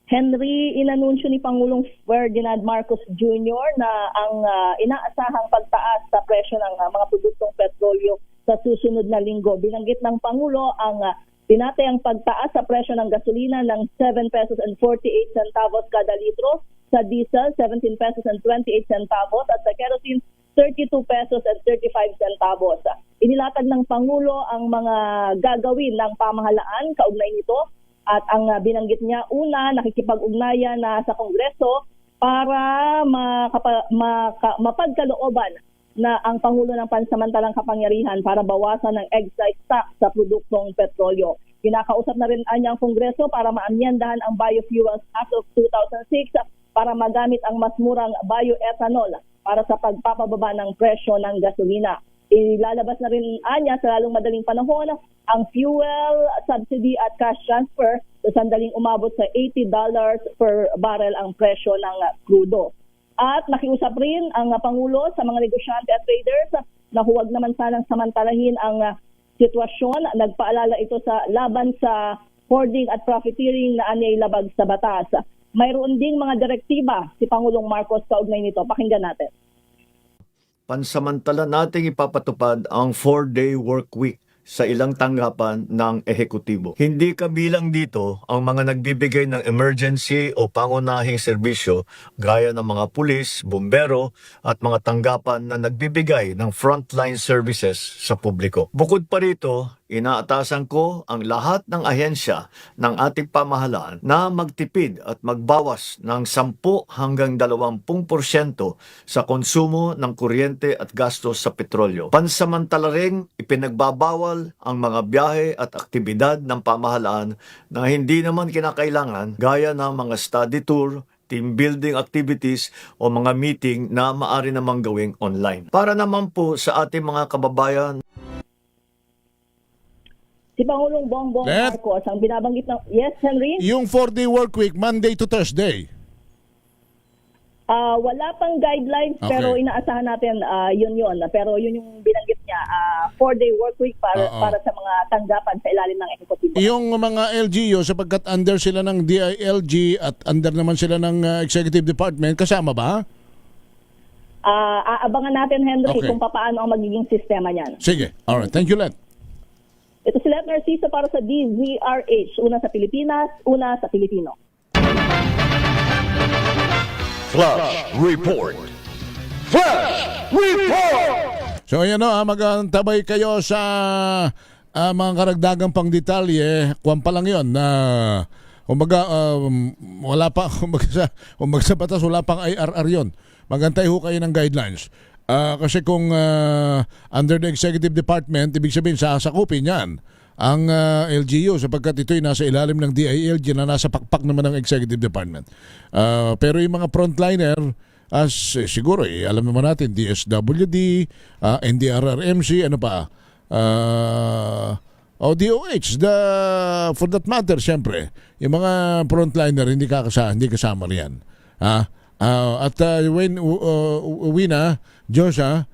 Henry, inanunsyo ni Pangulong Ferdinand Marcos Jr. na ang inaasahang pagtaas sa presyo ng mga produktong petrolyo sa susunod na linggo. Binanggit ng Pangulo ang tinatayang pagtaas sa presyo ng gasolina ng 7 pesos and 48 centavos kada litro, sa diesel 17 pesos and 28 centavos at sa kerosene 32 pesos and 35 centavos. Inilatag ng Pangulo ang mga gagawin ng pamahalaan kaugnay nito at ang binanggit niya, una, nakikipag-ugnayan na sa Kongreso para mapagkalooban na ang Pangulo ng pansamantalang kapangyarihan para bawasan ng excise tax sa produktong petrolyo. Kinakausap na rin niya ang Kongreso para maamyendahan ang Biofuels Act of 2006 para magamit ang mas murang bioethanol para sa pagpapababa ng presyo ng gasolina. Ilalabas na rin niya sa lalong madaling panahon ang fuel subsidy at cash transfer sa sandaling umabot sa $80 per barrel ang presyo ng krudo. At nakiusap rin ang Pangulo sa mga negosyante at traders na huwag naman sanang samantalahin ang sitwasyon. Nagpaalala ito sa laban sa hoarding at profiteering na anyay labag sa batas. Mayroon ding mga direktiba si Pangulong Marcos kaugnay nito. Pakinggan natin. Pansamantala nating ipapatupad ang 4-day work week sa ilang tanggapan ng ehekutibo. Hindi kabilang dito ang mga nagbibigay ng emergency o pangunahing serbisyo gaya ng mga pulis, bumbero at mga tanggapan na nagbibigay ng frontline services sa publiko. Bukod pa rito, inaatasan ko ang lahat ng ahensya ng ating pamahalaan na magtipid at magbawas ng 10 hanggang 20% sa konsumo ng kuryente at gastos sa petrolyo. Pansamantala ring ipinagbabawal ang mga biyahe at aktibidad ng pamahalaan na hindi naman kinakailangan gaya ng mga study tour, team building activities o mga meeting na maaari namang gawing online. Para naman po sa ating mga kababayan, Si Pangulong Bongbong Let- Marcos ang binabanggit ng... Yes, Henry? Yung 4-day work week, Monday to Thursday. Wala pang guidelines Okay. pero inaasahan natin yun. Pero yun yung binanggit niya, 4-day work week para sa mga tanggapan sa ilalim ng ehekutibo. Yung mga LGU, sapagkat under sila ng DILG at under naman sila ng Executive Department, kasama ba? Aabangan natin, Henry, Okay. kung paano ang magiging sistema niyan. Sige. Alright. Thank you, Len. Ito si Let Narciso para sa DZRH. Una sa Pilipinas, una sa Pilipino. Flash Report. Flash Report! So ayan magantabay kayo sa mga karagdagang pang detalye. Kuwan pa lang yun na wala pa, kumbaga sa batas, wala pang IRR yun. Magantay ho kayo ng guidelines. Kasi kung under the Executive Department, ibig sabihin sasakupin yan ang LGU sapagkat ito'y nasa ilalim ng DILG na nasa pakpak naman ng Executive Department. Pero yung mga frontliner, siguro alam naman natin, DSWD, NDRRMC, ano pa, DOH, for that matter, siyempre, yung mga frontliner hindi kasama riyan. At when uwi na, Joshua,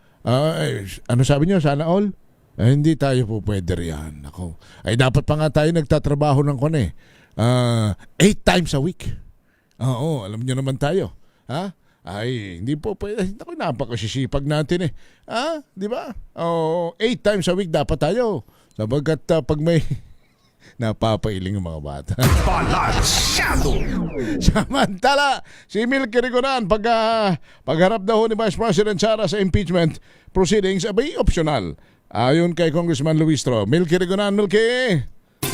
ano sabi niyo, sana all? Hindi tayo po pwede riyan. Ako. Ay dapat pa nga tayo nagtatrabaho ng 8 times a week. Oo, alam niyo naman tayo. Ay, hindi po pwede. Ako, napakasisipag natin di ba? 8 times a week dapat tayo. Sapagkat pag may napapailing ang mga bata. Balansyado! Samantala, si Milky Rigonan, pagharap daw ni Vice President Sara sa impeachment proceedings, abay optional. Ayon kay Congressman Luistro. Milky Rigonan, Milky!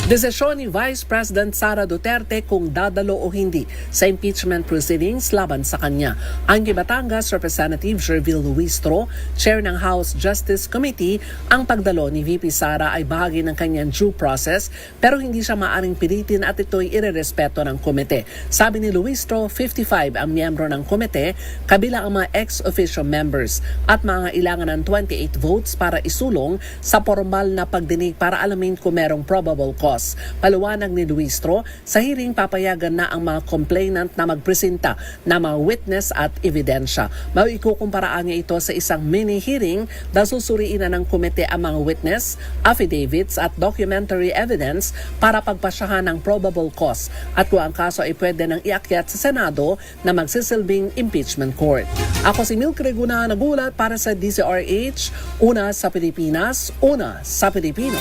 Desisyon ni Vice President Sara Duterte kung dadalo o hindi sa impeachment proceedings laban sa kanya. Ang Batangas Representative Jervil Luistro, chair ng House Justice Committee, ang pagdalo ni VP Sara ay bahagi ng kanyang due process pero hindi siya maaring pilitin at ito'y irerespeto ng komite. Sabi ni Luistro, 55 ang miyembro ng komite, kabilang ang mga ex-officio members at mga ilangan ng 28 votes para isulong sa formal na pagdinig para alamin kung merong probable cause. Paliwanag ni Luistro, sa hearing papayagan na ang mga complainant na magpresenta ng mga witness at ebidensya. Mauikukumparaan niya ito sa isang mini-hearing na susuriin na ng komite ang mga witness, affidavits at documentary evidence para pagpasyahan ng probable cause at kung ang kaso ay pwede nang iakyat sa Senado na magsisilbing impeachment court. Ako si Milky Rigonan, nagulat para sa DZRH, una sa Pilipinas, una sa Pilipino.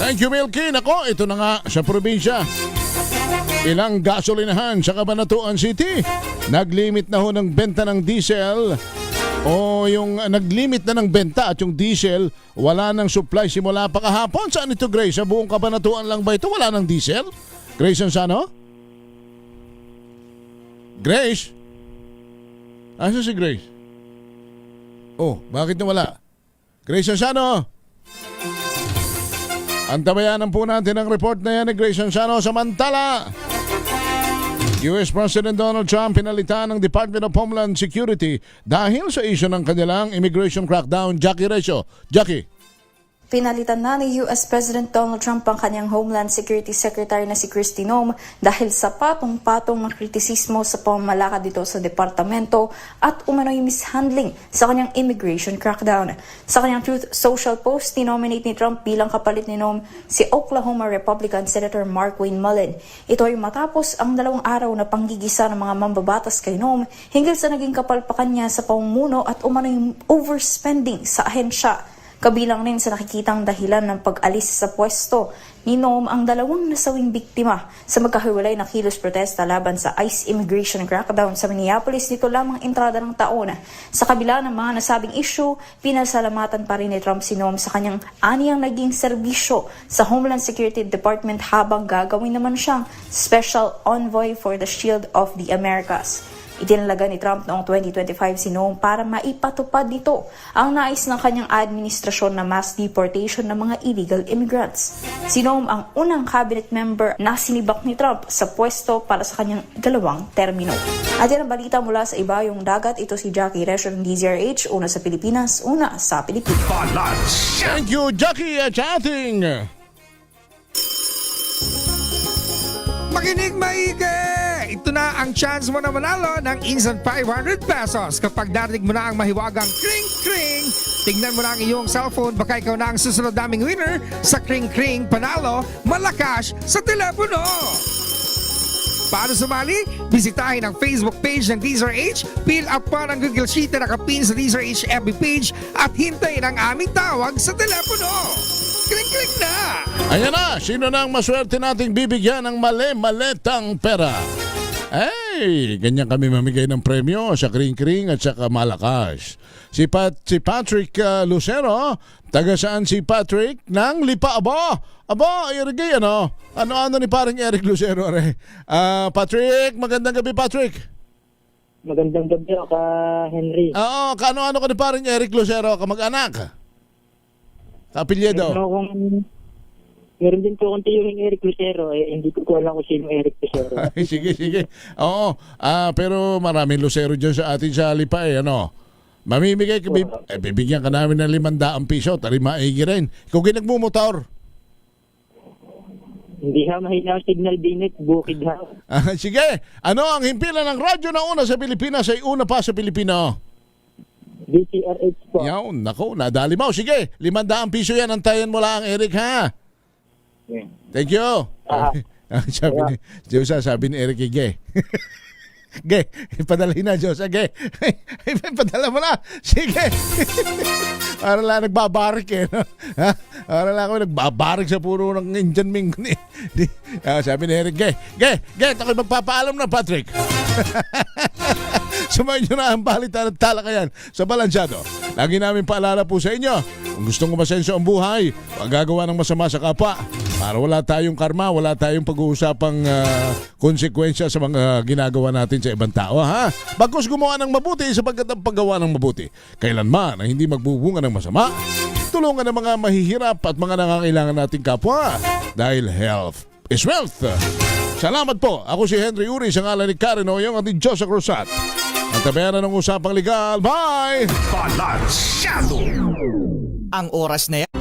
Thank you, Milky. Nako, ito na nga sa probinsya. Ilang gasolinahan sa Cabanatuan City naglimit na ho ng benta ng diesel o yung naglimit na ng benta at yung diesel wala ng supply simula pa kahapon. Saan ito, Grace? Sa buong Cabanatuan lang ba ito? Wala ng diesel? Grace Ansano? Grace? Asa si Grace? Oh, bakit nawala? Grace Ansano? Antabayanan po natin ang report na yan ni Grace Ansano. Samantala, US President Donald Trump pinalitan ng Department of Homeland Security dahil sa issue ng kanilang immigration crackdown. Jackie Recio. Jackie. Pinalitan na ni US President Donald Trump ang kanyang Homeland Security Secretary na si Kristi Noem dahil sa patong-patong ng kritisismo sa pamamalakad dito sa departamento at umano'y mishandling sa kanyang immigration crackdown. Sa kanyang Truth Social post, tinominate ni Trump bilang kapalit ni Noem si Oklahoma Republican Senator Mark Wayne Mullen. Ito ay matapos ang 2 araw na panggigisa ng mga mambabatas kay Noem hinggil sa naging kapalpakan niya sa pamumuno at umano'y overspending sa ahensya. Kabilang rin sa nakikitang dahilan ng pag-alis sa pwesto ni Noem ang 2 nasawing biktima sa magkahiwalay na kilos protesta laban sa ICE immigration crackdown sa Minneapolis nito lamang entrada ng taon. Sa kabila ng mga nasabing issue, pinasalamatan pa rin ni Trump si Noem sa kanyang aniyang naging serbisyo sa Homeland Security Department habang gagawin naman siyang Special Envoy for the Shield of the Americas. Itinalaga ni Trump noong 2025 si Noem para maipatupad nito ang nais ng kanyang administrasyon na mass deportation ng mga illegal immigrants. Si Noem ang unang cabinet member na sinibak ni Trump sa pwesto para sa kanyang 2 termino. At yan ang balita mula sa ibayong dagat. Ito si Jackie Recio ng DZRH, una sa Pilipinas, una sa Pilipinas. Thank you, Jackie, at sa ating Makinig maigi! Ito na ang chance mo na manalo ng instant 500 pesos kapag narinig mo na ang mahiwagang kring-kring. Tingnan mo na ang iyong cellphone, baka ikaw na ang susunod naming winner sa kring-kring panalo malakas sa telepono. Paano sumali? Bisitahin ang Facebook page ng DZRH, fill up pa ng Google Sheet na nakapin sa DZRH FB page at hintayin ang aming tawag sa telepono. Kling-kling na! Ayan na, sino na ang maswerte nating bibigyan ng mali-maletang pera? Hey, ganyan kami mamigay ng premyo sa kring-kring at saka malakas. Si Patrick Lucero, taga saan si Patrick? Nang Lipa, aba, Eric, ano? Ano ni parang Eric Lucero, re? Patrick, magandang gabi, Patrick. Magandang gabi, ka Henry. Oo, kaano-ano ka ni parang Eric Lucero, kamag-anak? Kapilyedo. Meron din po akong tiyuhin Eric Lucero. Hindi ko alam kung sino Eric Lucero. Sige. Oo, pero maraming Lucero dyan sa atin sa Lipa, ano? Mamimigay ka, bibigyan ka namin ng 500 piso, tari maigi rin. Ikaw nagmumotor. Hindi ha, mahina ang signal dinit, bukid ha. Sige, ano ang himpilan ng radyo na una sa Pilipinas ay una pa sa Pilipino? DZRH po. Yawn, nako, nadali mo. Sige, 500 piso yan, antayan mo lang, Eric, ha? Yeah. Thank you. Sabi ni Eric, Ge. Ge, ipadalhin na, Diyos. Ge, ipadala mo na. Sige. Para lang nagbabarik no? Ha? Para lang ako nagbabarik sa puro ng Indian Ming. Sabi ni Eric, Ge, ako'y magpapaalam na, Patrick. Sumayin nyo na ang balita at talakayan sa Balansyado. Lagi namin paalala po sa inyo, kung gustong umasenso ang buhay, huwag gagawa ng masama sa kapwa. Para wala tayong karma, wala tayong pag-uusapang konsekwensya sa mga ginagawa natin sa ibang tao, ha? Bagkus gumawa ng mabuti sapagkat ang paggawa ng mabuti kailanman na hindi magbubunga ng masama. Tulungan ang mga mahihirap at mga nangangailangan nating kapwa dahil health is wealth. Salamat po. Ako si Henry Uri sa ngalan ni Karen Oyong at ni Josa Cruzat. Ang tabayanan ng usapang legal. Bye! Balansyado! Ang oras na yan.